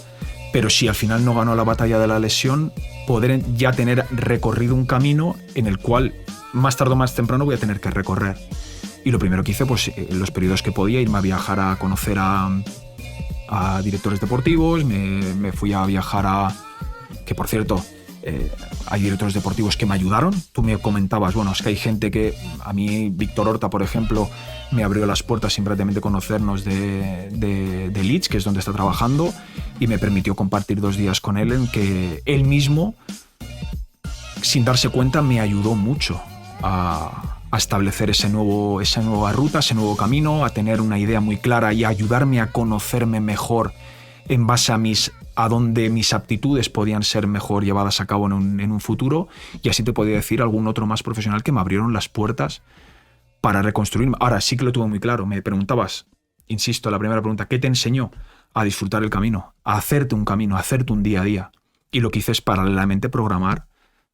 pero si al final no ganó la batalla de la lesión, poder ya tener recorrido un camino en el cual más tarde o más temprano voy a tener que recorrer. Y lo primero que hice, pues en los periodos que podía, irme a viajar a conocer a directores deportivos, me fui a viajar que por cierto, hay directores deportivos que me ayudaron. Tú me comentabas, bueno, es que hay gente que, a mí Víctor Horta, por ejemplo, me abrió las puertas simplemente conocernos de Leeds, que es donde está trabajando, y me permitió compartir 2 días con él en que él mismo sin darse cuenta, me ayudó mucho a establecer esa nueva ruta, ese nuevo camino, a tener una idea muy clara y a ayudarme a conocerme mejor en base a dónde mis aptitudes podían ser mejor llevadas a cabo en un futuro. Y así te podría decir algún otro más profesional que me abrieron las puertas para reconstruirme. Ahora sí que lo tuve muy claro. Me preguntabas, insisto, la primera pregunta, ¿qué te enseñó? A disfrutar el camino, a hacerte un camino, a hacerte un día a día. Y lo que hice es paralelamente programar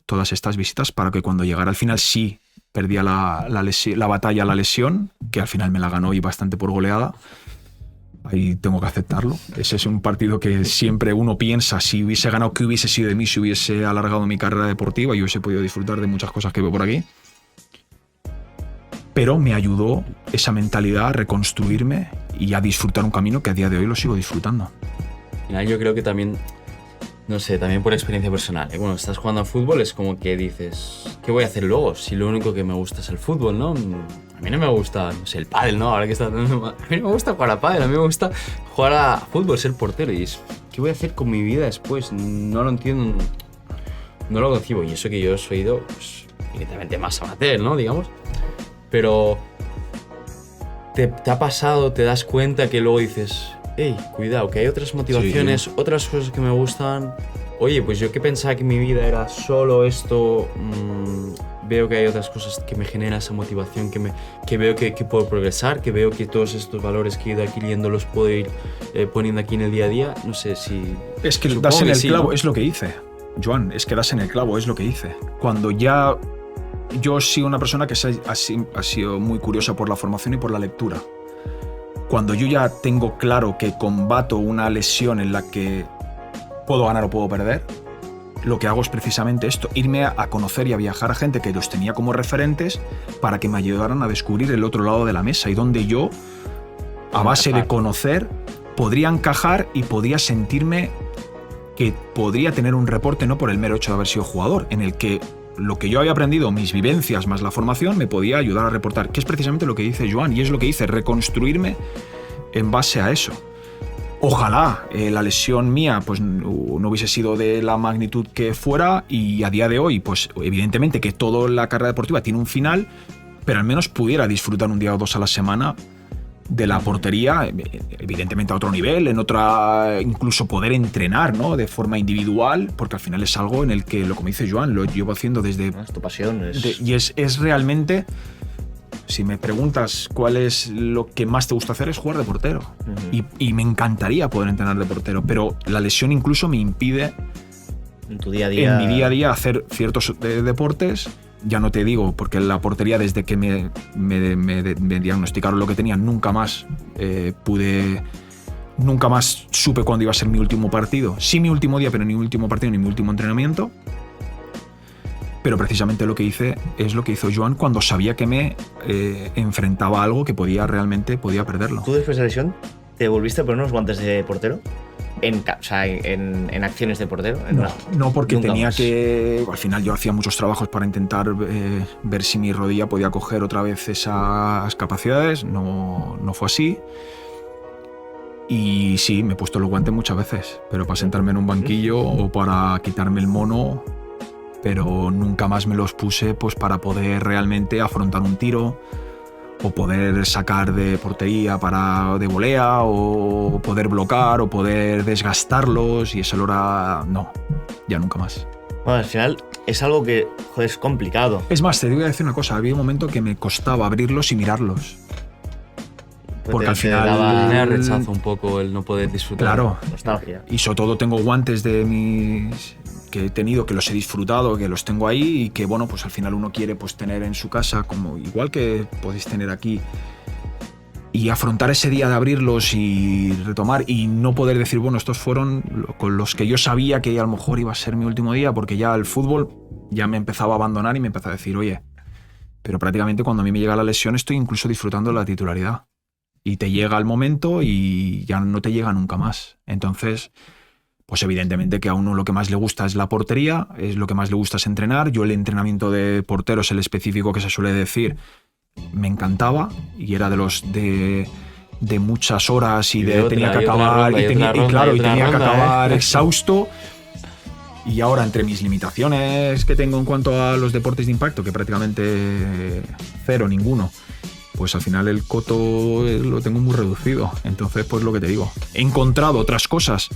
todas estas visitas para que cuando llegara al final sí perdía la batalla, la lesión, que al final me la ganó y bastante por goleada. Ahí tengo que aceptarlo. Ese es un partido que siempre uno piensa, si hubiese ganado, ¿qué hubiese sido de mí si hubiese alargado mi carrera deportiva y hubiese podido disfrutar de muchas cosas que veo por aquí? Pero me ayudó esa mentalidad a reconstruirme y a disfrutar un camino que a día de hoy lo sigo disfrutando. Al final yo creo que también, no sé, también por experiencia personal, bueno, estás jugando al fútbol, es como que dices, ¿qué voy a hacer luego? Si lo único que me gusta es el fútbol, ¿no? A mí no me gusta, no sé, el pádel, ¿no? Ahora que está... A mí no me gusta jugar a pádel, a mí me gusta jugar a fútbol, ser portero. Y es, ¿qué voy a hacer con mi vida después? No lo entiendo, no lo concibo. Y eso que yo he ido, pues, directamente más amateur, ¿no? Digamos. Pero te ha pasado, te das cuenta que luego dices, hey, cuidado, que hay otras motivaciones, otras cosas que me gustan. Oye, pues yo que pensaba que mi vida era solo esto, veo que hay otras cosas que me generan esa motivación, que veo que puedo progresar, que veo que todos estos valores que he ido adquiriendo los puedo ir poniendo aquí en el día a día. No sé si... Es que das en el clavo, ¿no? Es lo que hice, Joan, es que das en el clavo, es lo que hice. Cuando ya... Yo soy una persona que ha sido muy curiosa por la formación y por la lectura. Cuando yo ya tengo claro que combato una lesión en la que puedo ganar o puedo perder, lo que hago es precisamente esto, irme a conocer y a viajar a gente que los tenía como referentes para que me ayudaran a descubrir el otro lado de la mesa y donde yo, a base de conocer, podría encajar y podría sentirme que podría tener un reporte no por el mero hecho de haber sido jugador, en el que lo que yo había aprendido, mis vivencias más la formación, me podía ayudar a reportar, que es precisamente lo que dice Joan, y es lo que hice, reconstruirme en base a eso. Ojalá la lesión mía pues, no hubiese sido de la magnitud que fuera y a día de hoy, pues evidentemente que toda la carrera deportiva tiene un final, pero al menos pudiera disfrutar un día o dos a la semana de la portería, evidentemente a otro nivel, en otra, incluso poder entrenar, ¿no? De forma individual, porque al final es algo en el que, como dice Joan, lo llevo haciendo desde... Es tu pasión. Y es realmente, si me preguntas cuál es lo que más te gusta hacer, es jugar de portero. Y me encantaría poder entrenar de portero, pero la lesión incluso me impide en tu día a día, en mi día a día hacer ciertos deportes. Ya no te digo, porque la portería, desde que me diagnosticaron lo que tenía, nunca más supe cuándo iba a ser mi último partido. Sí mi último día, pero ni mi último partido ni mi último entrenamiento. Pero precisamente lo que hice es lo que hizo Joan cuando sabía que me enfrentaba a algo que podía perderlo. ¿Tú después de la lesión te volviste a poner unos guantes de portero? En acciones de portero. No, porque tenía más que... Al final yo hacía muchos trabajos para intentar ver si mi rodilla podía coger otra vez esas capacidades. No fue así. Y sí, me he puesto los guantes muchas veces, pero para sentarme en un banquillo o para quitarme el mono, pero nunca más me los puse pues, para poder realmente afrontar un tiro, o poder sacar de portería de volea, o poder bloquear, o poder desgastarlos, y eso lo era... No, ya nunca más. Bueno, al final es algo que, joder, es complicado. Es más, te voy a decir una cosa, había un momento que me costaba abrirlos y mirarlos. Porque al final... Me rechazo un poco el no poder disfrutar. Claro. Nostalgia. Y sobre todo tengo guantes que he tenido, que los he disfrutado, que los tengo ahí y que, bueno, pues al final uno quiere pues, tener en su casa, como igual que podéis tener aquí, y afrontar ese día de abrirlos y retomar y no poder decir, bueno, estos fueron con los que yo sabía que a lo mejor iba a ser mi último día, porque ya el fútbol ya me empezaba a abandonar y me empezaba a decir, oye, pero prácticamente cuando a mí me llega la lesión estoy incluso disfrutando de la titularidad. Y te llega el momento y ya no te llega nunca más. Entonces... Pues evidentemente que a uno lo que más le gusta es la portería, es lo que más le gusta es entrenar. Yo el entrenamiento de porteros, el específico que se suele decir, me encantaba y era de los de muchas horas y tenía que acabar exhausto. Y ahora, entre mis limitaciones que tengo en cuanto a los deportes de impacto, que prácticamente cero, ninguno, pues al final el coto lo tengo muy reducido. Entonces, pues lo que te digo, he encontrado otras cosas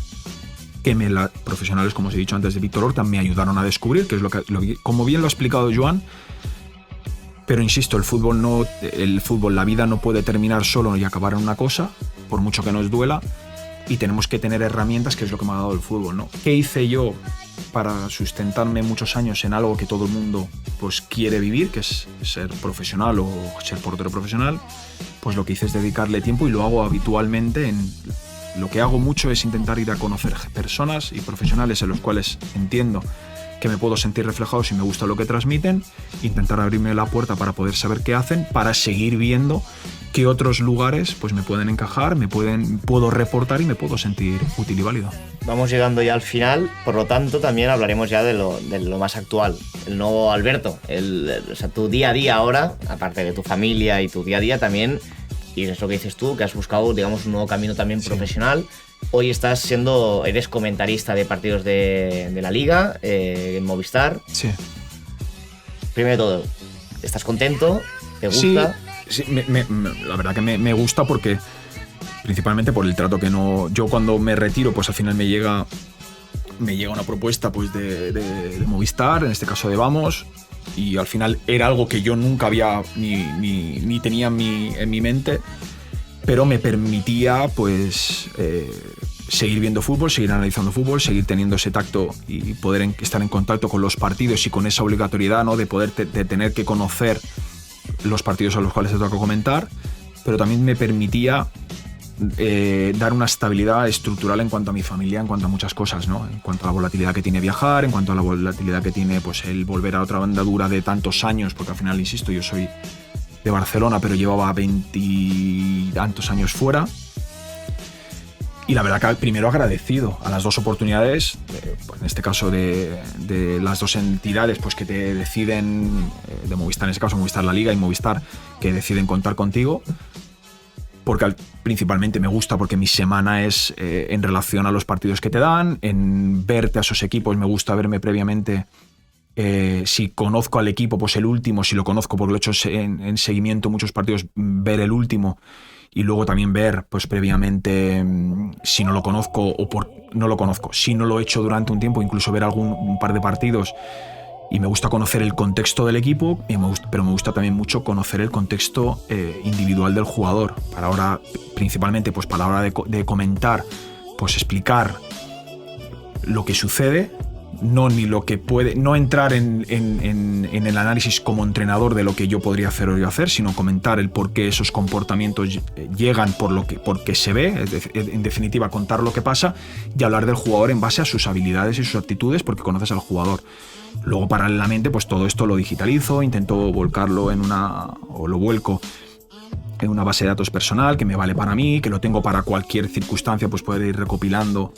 que profesionales, como os he dicho antes, de Víctor Horta, me ayudaron a descubrir, que es como bien lo ha explicado Joan. Pero insisto, el fútbol, la vida no puede terminar solo y acabar en una cosa, por mucho que nos duela, y tenemos que tener herramientas, que es lo que me ha dado el fútbol, ¿no? ¿Qué hice yo para sustentarme muchos años en algo que todo el mundo pues quiere vivir, que es ser profesional o ser portero profesional? Pues lo que hice es dedicarle tiempo, y lo hago habitualmente. Lo que hago mucho es intentar ir a conocer personas y profesionales en los cuales entiendo que me puedo sentir reflejado si me gusta lo que transmiten, intentar abrirme la puerta para poder saber qué hacen, para seguir viendo qué otros lugares pues me pueden encajar, puedo reportar y me puedo sentir útil y válido. Vamos llegando ya al final, por lo tanto también hablaremos ya de lo más actual, el nuevo Alberto, o sea, tu día a día ahora, aparte de tu familia y tu día a día también, y es lo que dices tú, que has buscado, digamos, un nuevo camino también profesional. Hoy eres comentarista de partidos de la Liga, en Movistar. Sí. Primero de todo, ¿estás contento? ¿Te gusta? Sí, la verdad que me gusta, porque principalmente por el trato que no... Yo cuando me retiro, pues al final me llega una propuesta pues de Movistar, en este caso de Vamos, y al final era algo que yo nunca había ni tenía en mi mente, pero me permitía pues seguir viendo fútbol, seguir analizando fútbol, seguir teniendo ese tacto y poder estar en contacto con los partidos, y con esa obligatoriedad, ¿no?, de poder de tener que conocer los partidos a los cuales te toca comentar, pero también me permitía dar una estabilidad estructural en cuanto a mi familia, en cuanto a muchas cosas, ¿no? En cuanto a la volatilidad que tiene viajar, en cuanto a la volatilidad que tiene pues el volver a otra andadura de tantos años, porque al final, insisto, yo soy de Barcelona, pero llevaba 20 y tantos años fuera. Y la verdad que primero agradecido a las dos oportunidades, pues en este caso de las dos entidades pues que te deciden, de Movistar en este caso, Movistar La Liga y Movistar, que deciden contar contigo, porque principalmente me gusta porque mi semana es en relación a los partidos que te dan, en verte a esos equipos. Me gusta verme previamente, si conozco al equipo, pues el último, si lo conozco porque lo he hecho en seguimiento muchos partidos, ver el último, y luego también ver pues previamente, si no lo conozco no lo conozco, si no lo he hecho durante un tiempo, incluso ver un par de partidos. Y me gusta conocer el contexto del equipo, pero me gusta también mucho conocer el contexto individual del jugador. Para ahora, principalmente, pues para la hora de comentar, pues explicar lo que sucede, no entrar en el análisis como entrenador de lo que yo podría hacer o yo hacer, sino comentar el por qué esos comportamientos llegan porque se ve, en definitiva contar lo que pasa y hablar del jugador en base a sus habilidades y sus actitudes, porque conoces al jugador. Luego, paralelamente, pues todo esto lo digitalizo, intento volcarlo lo vuelco en una base de datos personal que me vale para mí, que lo tengo para cualquier circunstancia, pues poder ir recopilando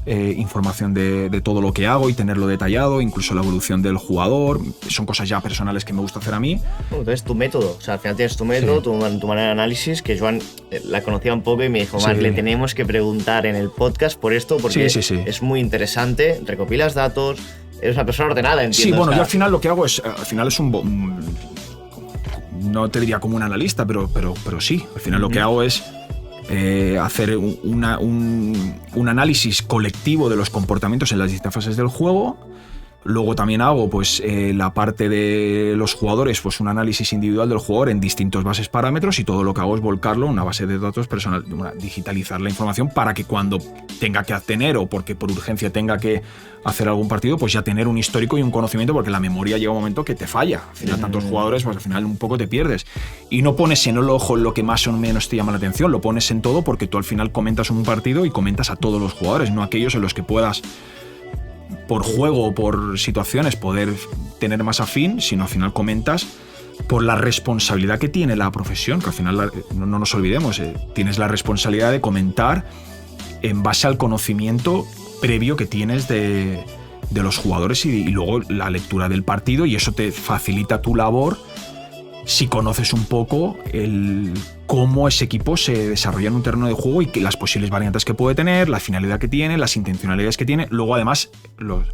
información de todo lo que hago y tenerlo detallado, incluso la evolución del jugador. Son cosas ya personales que me gusta hacer a mí. Entonces, tu método, o sea, al final tienes tu método, sí, tu manera de análisis, que Joan la conocía un poco y me dijo, Marc, le tenemos que preguntar en el podcast por esto, porque es muy interesante, recopilas datos. Eres una persona ordenada, entiendo. Sí, bueno, yo al final lo que hago es no te diría como un analista, pero sí. Al final lo que hago es hacer un análisis colectivo de los comportamientos en las distintas fases del juego. Luego también hago pues la parte de los jugadores, pues un análisis individual del jugador en distintos bases parámetros, y todo lo que hago es volcarlo en una base de datos personal, digitalizar la información para que cuando tenga que tener, o porque por urgencia tenga que hacer algún partido, pues ya tener un histórico y un conocimiento, porque la memoria llega un momento que te falla. Al final tantos jugadores, pues al final un poco te pierdes. Y no pones en el ojo lo que más o menos te llama la atención, lo pones en todo, porque tú al final comentas un partido y comentas a todos los jugadores, no aquellos en los que puedas, por juego o por situaciones, poder tener más afín, sino al final comentas por la responsabilidad que tiene la profesión, que al final no nos olvidemos, tienes la responsabilidad de comentar en base al conocimiento previo que tienes de los jugadores y luego la lectura del partido, y eso te facilita tu labor si conoces un poco cómo ese equipo se desarrolla en un terreno de juego y las posibles variantes que puede tener, la finalidad que tiene, las intencionalidades que tiene. Luego, además, los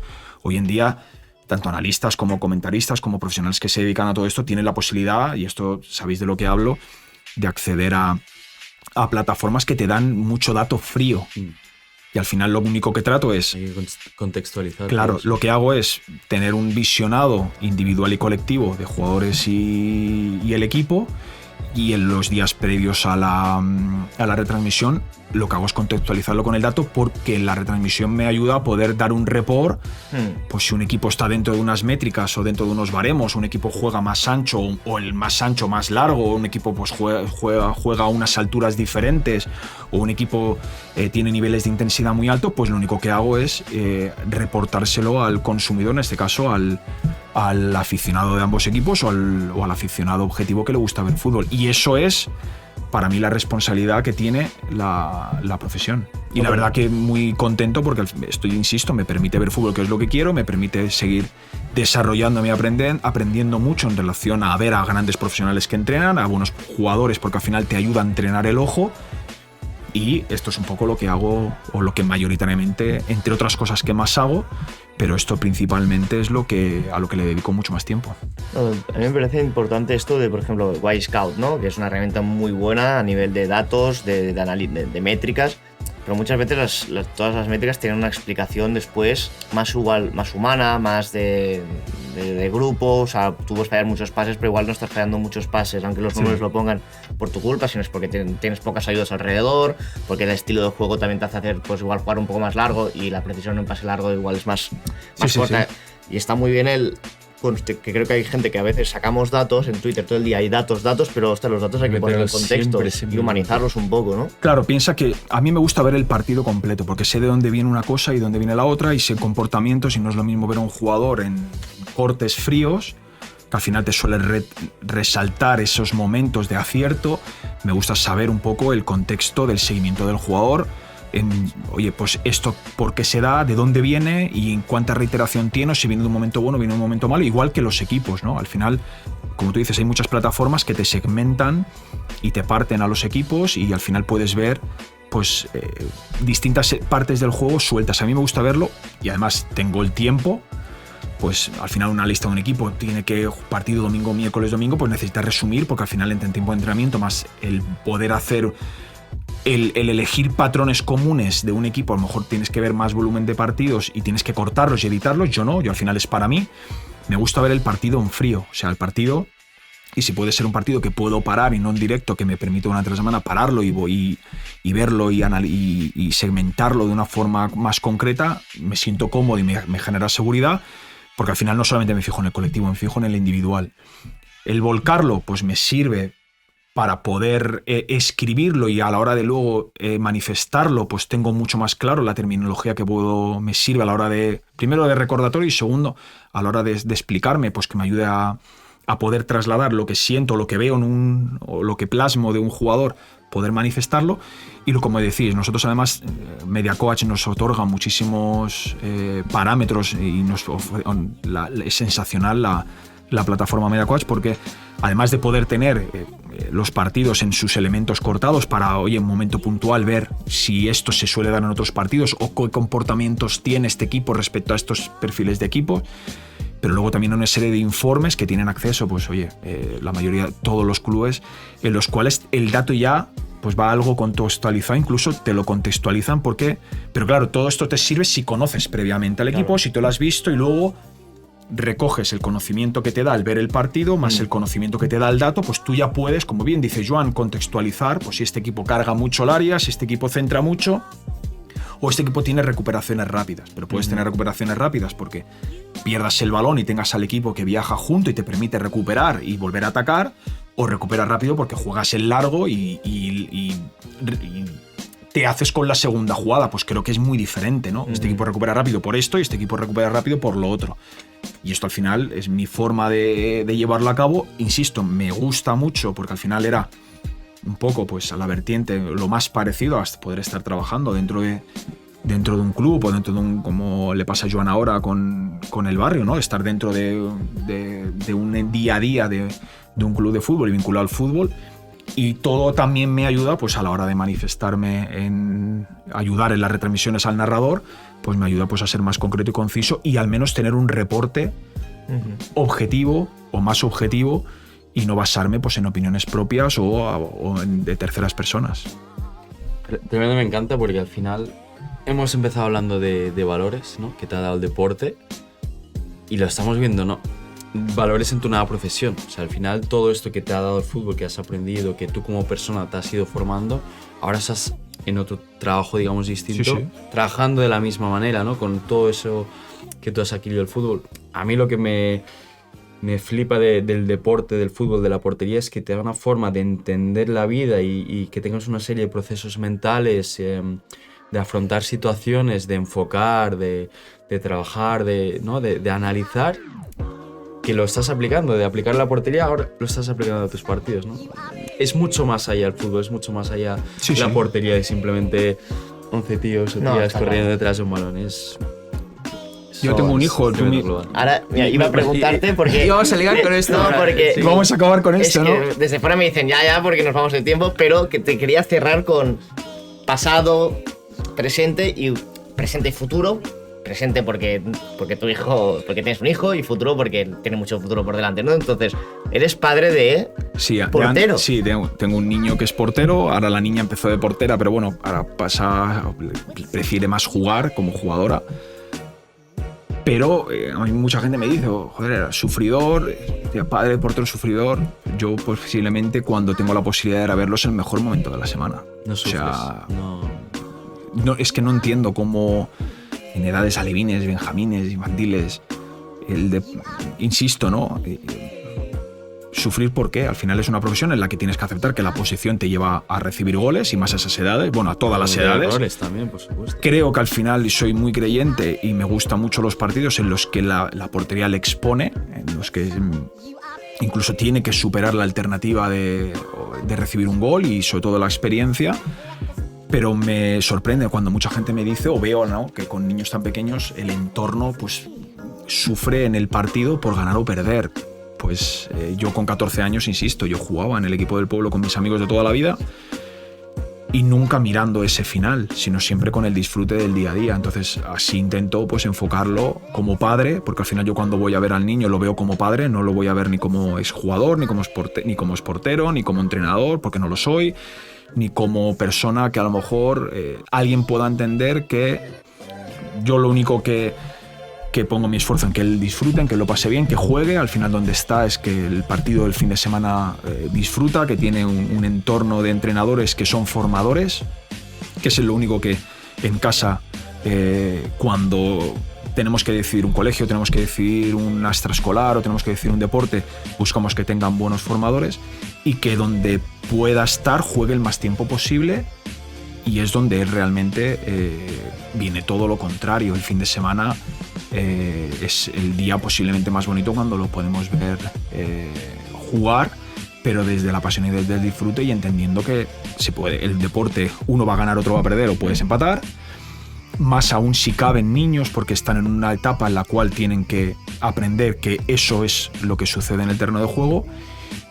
hoy en día tanto analistas como comentaristas, como profesionales que se dedican a todo esto, tienen la posibilidad, y esto sabéis de lo que hablo, de acceder a plataformas que te dan mucho dato frío. Y al final lo único que trato es... Hay que contextualizar. Claro, lo que hago es tener un visionado individual y colectivo de jugadores y el equipo, y en los días previos a la retransmisión lo que hago es contextualizarlo con el dato, porque la retransmisión me ayuda a poder dar un report. Pues si un equipo está dentro de unas métricas o dentro de unos baremos, un equipo juega más ancho o el más ancho más largo, un equipo pues juega a unas alturas diferentes, o un equipo tiene niveles de intensidad muy alto, pues lo único que hago es reportárselo al consumidor, en este caso al aficionado de ambos equipos o al aficionado objetivo que le gusta ver fútbol. Y eso es para mí la responsabilidad que tiene la profesión. Y la verdad que muy contento, porque insisto, me permite ver fútbol, que es lo que quiero, me permite seguir desarrollándome y aprendiendo mucho en relación a ver a grandes profesionales que entrenan, a buenos jugadores, porque al final te ayuda a entrenar el ojo. Y esto es un poco lo que hago, o lo que mayoritariamente, entre otras cosas que más hago, pero esto principalmente es a lo que le dedico mucho más tiempo. A mí me parece importante esto de, por ejemplo, Y-Scout, ¿no? Que es una herramienta muy buena a nivel de datos, de métricas, pero muchas veces todas las métricas tienen una explicación después más humana, más de grupo. O sea, tú puedes fallar muchos pases, pero igual no estás fallando muchos pases, aunque los números lo pongan por tu culpa, sino es porque tienes pocas ayudas alrededor, porque el estilo de juego también te hace hacer, pues igual jugar un poco más largo, y la precisión en un pase largo igual es más corta. Y está muy bien que creo que hay gente que a veces sacamos datos en Twitter todo el día, hay datos, pero hostia, los datos hay que poner en contexto y humanizarlos un poco, ¿no? Claro, piensa que a mí me gusta ver el partido completo, porque sé de dónde viene una cosa y de dónde viene la otra, y sé comportamientos, y no es lo mismo ver a un jugador en cortes fríos, que al final te suele resaltar esos momentos de acierto. Me gusta saber un poco el contexto del seguimiento del jugador, oye, pues esto por qué se da, de dónde viene y en cuánta reiteración tiene, o si viene de un momento bueno o viene de un momento malo, igual que los equipos, ¿no? Al final, como tú dices, hay muchas plataformas que te segmentan y te parten a los equipos, y al final puedes ver pues distintas partes del juego sueltas. A mí me gusta verlo, y además tengo el tiempo. Pues al final una lista de un equipo tiene que partido domingo, miércoles, domingo, pues necesitas resumir, porque al final entre el tiempo de entrenamiento más el poder hacer el elegir patrones comunes de un equipo, a lo mejor tienes que ver más volumen de partidos y tienes que cortarlos y editarlos. Yo al final es para mí. Me gusta ver el partido en frío, o sea, el partido, y si puede ser un partido que puedo parar y no en directo, que me permite una tras semana pararlo y verlo y segmentarlo de una forma más concreta, me siento cómodo y me genera seguridad, porque al final no solamente me fijo en el colectivo, me fijo en el individual. El volcarlo, pues me sirve para poder escribirlo, y a la hora de luego manifestarlo, pues tengo mucho más claro la terminología que me sirve a la hora de, primero de recordatorio, y segundo, a la hora de explicarme, pues que me ayude a poder trasladar lo que siento, lo que veo o lo que plasmo de un jugador, poder manifestarlo. Y como decís, nosotros además, MediaCoach nos otorga muchísimos parámetros, y es sensacional la plataforma MediaCoach, porque además de poder tener los partidos en sus elementos cortados para, oye, en un momento puntual ver si esto se suele dar en otros partidos o qué comportamientos tiene este equipo respecto a estos perfiles de equipo, pero luego también una serie de informes que tienen acceso, pues oye, la mayoría, todos los clubes, en los cuales el dato ya pues va algo contextualizado, incluso te lo contextualizan, pero claro, todo esto te sirve si conoces previamente al equipo, si tú lo has visto, y luego recoges el conocimiento que te da al ver el partido, más el conocimiento que te da el dato, pues tú ya puedes, como bien dice Joan, contextualizar, pues si este equipo carga mucho el área, si este equipo centra mucho, o este equipo tiene recuperaciones rápidas. Pero puedes tener recuperaciones rápidas porque pierdas el balón y tengas al equipo que viaja junto y te permite recuperar y volver a atacar, o recuperas rápido porque juegas el largo y te haces con la segunda jugada. Pues creo que es muy diferente, ¿no? Este equipo recupera rápido por esto y este equipo recupera rápido por lo otro. Y esto al final es mi forma de llevarlo a cabo. Insisto, me gusta mucho porque al final era un poco pues a la vertiente lo más parecido a poder estar trabajando dentro de un club, o dentro de un, como le pasa a Joan ahora con el barrio, ¿no? Estar dentro de un día a día de un club de fútbol y vinculado al fútbol. Y todo también me ayuda, pues a la hora de manifestarme, en ayudar en las retransmisiones al narrador, pues me ayuda pues a ser más concreto y conciso y al menos tener un reporte objetivo o más objetivo y no basarme pues en opiniones propias o de terceras personas. Primero me encanta porque al final hemos empezado hablando de valores, ¿no? Que te ha dado el deporte y lo estamos viendo, ¿no? Valores en tu nueva profesión. O sea, al final todo esto que te ha dado el fútbol, que has aprendido, que tú como persona te has ido formando, ahora estás en otro trabajo, digamos, distinto, trabajando de la misma manera, ¿no? Con todo eso que tú has adquirido el fútbol. A mí lo que me flipa del deporte, del fútbol, de la portería, es que te da una forma de entender la vida y que tengas una serie de procesos mentales, de afrontar situaciones, de enfocar, de trabajar, ¿no? de analizar, que lo estás aplicando, de aplicar la portería, ahora lo estás aplicando a tus partidos, ¿no? Es mucho más allá el fútbol, es mucho más allá la portería de simplemente 11 tíos o tías corriendo detrás de un balón. Yo tengo un hijo. Ahora, mira, iba a preguntarte porque... Vamos a ligar con esto. No, porque... Vamos a acabar con esto, que ¿no? Desde fuera me dicen ya, porque nos vamos el tiempo, pero que te quería cerrar con pasado, presente y futuro. Presente porque tu hijo, porque tienes un hijo, y futuro porque tiene mucho futuro por delante, ¿no? Entonces, eres padre de portero. Sí, tengo un niño que es portero. Ahora la niña empezó de portera, pero bueno, ahora prefiere más jugar como jugadora. Pero a mí mucha gente me dice, joder, era sufridor, padre de portero sufridor. Yo posiblemente cuando tengo la posibilidad de ir a verlo es el mejor momento de la semana. No sufres, o sea, no, es que no entiendo cómo en edades alevines, benjamines, infantiles, insisto, ¿no? Sufrir, ¿por qué? Al final es una profesión en la que tienes que aceptar que la posición te lleva a recibir goles, y más a esas edades, bueno, a todas las edades. Errores también, por supuesto. Creo que al final soy muy creyente y me gustan mucho los partidos en los que la portería le expone, en los que incluso tiene que superar la alternativa de recibir un gol y sobre todo la experiencia. Pero me sorprende cuando mucha gente me dice, o veo, ¿no?, que con niños tan pequeños el entorno pues sufre en el partido por ganar o perder. Pues yo con 14 años, insisto, yo jugaba en el equipo del pueblo con mis amigos de toda la vida y nunca mirando ese final, sino siempre con el disfrute del día a día. Entonces así intento pues enfocarlo como padre, porque al final yo cuando voy a ver al niño lo veo como padre, no lo voy a ver ni como exjugador, ni como portero, ni como entrenador, porque no lo soy, ni como persona que a lo mejor alguien pueda entender que yo lo único que pongo mi esfuerzo en que él disfrute, en que lo pase bien, que juegue. Al final donde está es que el partido del fin de semana disfruta, que tiene un entorno de entrenadores que son formadores, que es lo único que en casa, cuando tenemos que decidir un colegio, tenemos que decidir un extraescolar o tenemos que decidir un deporte, buscamos que tengan buenos formadores y que donde pueda estar juegue el más tiempo posible. Y es donde realmente viene todo lo contrario. El fin de semana es el día posiblemente más bonito cuando lo podemos ver jugar, pero desde la pasión y desde el disfrute, y entendiendo que se puede, el deporte, uno va a ganar, otro va a perder, o puedes empatar. Más aún si caben niños, porque están en una etapa en la cual tienen que aprender que eso es lo que sucede en el terreno de juego.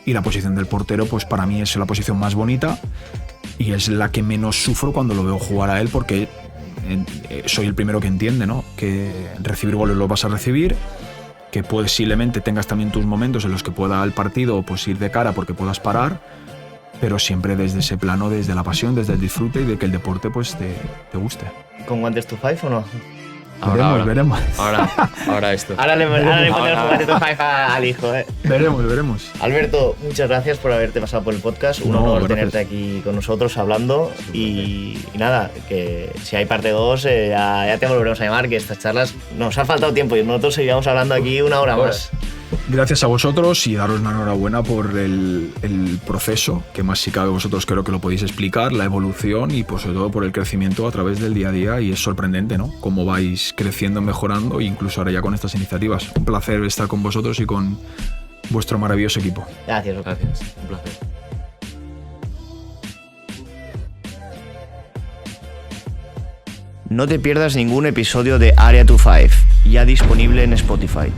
Y la posición del portero, pues para mí es la posición más bonita y es la que menos sufro cuando lo veo jugar a él, porque soy el primero que entiende, ¿no?, que recibir goles lo vas a recibir, que posiblemente tengas también tus momentos en los que pueda el partido pues ir de cara porque puedas parar, pero siempre desde ese plano, desde la pasión, desde el disfrute y de que el deporte pues te guste. ¿Con guantes to five o no? Veremos. Ahora esto. Ahora le ponemos guantes to five al hijo, Veremos. Alberto, muchas gracias por haberte pasado por el podcast. Un honor tenerte aquí con nosotros hablando. Y nada, que si hay parte 2, ya te volveremos a llamar, que estas charlas nos ha faltado tiempo y nosotros seguiremos hablando aquí una hora más. Gracias a vosotros y daros la enhorabuena por el proceso, que más si cabe vosotros creo que lo podéis explicar, la evolución y por sobre todo por el crecimiento a través del día a día, y es sorprendente, ¿no?, cómo vais creciendo, mejorando, incluso ahora ya con estas iniciativas. Un placer estar con vosotros y con vuestro maravilloso equipo. Gracias, un placer. No te pierdas ningún episodio de Area 25, ya disponible en Spotify.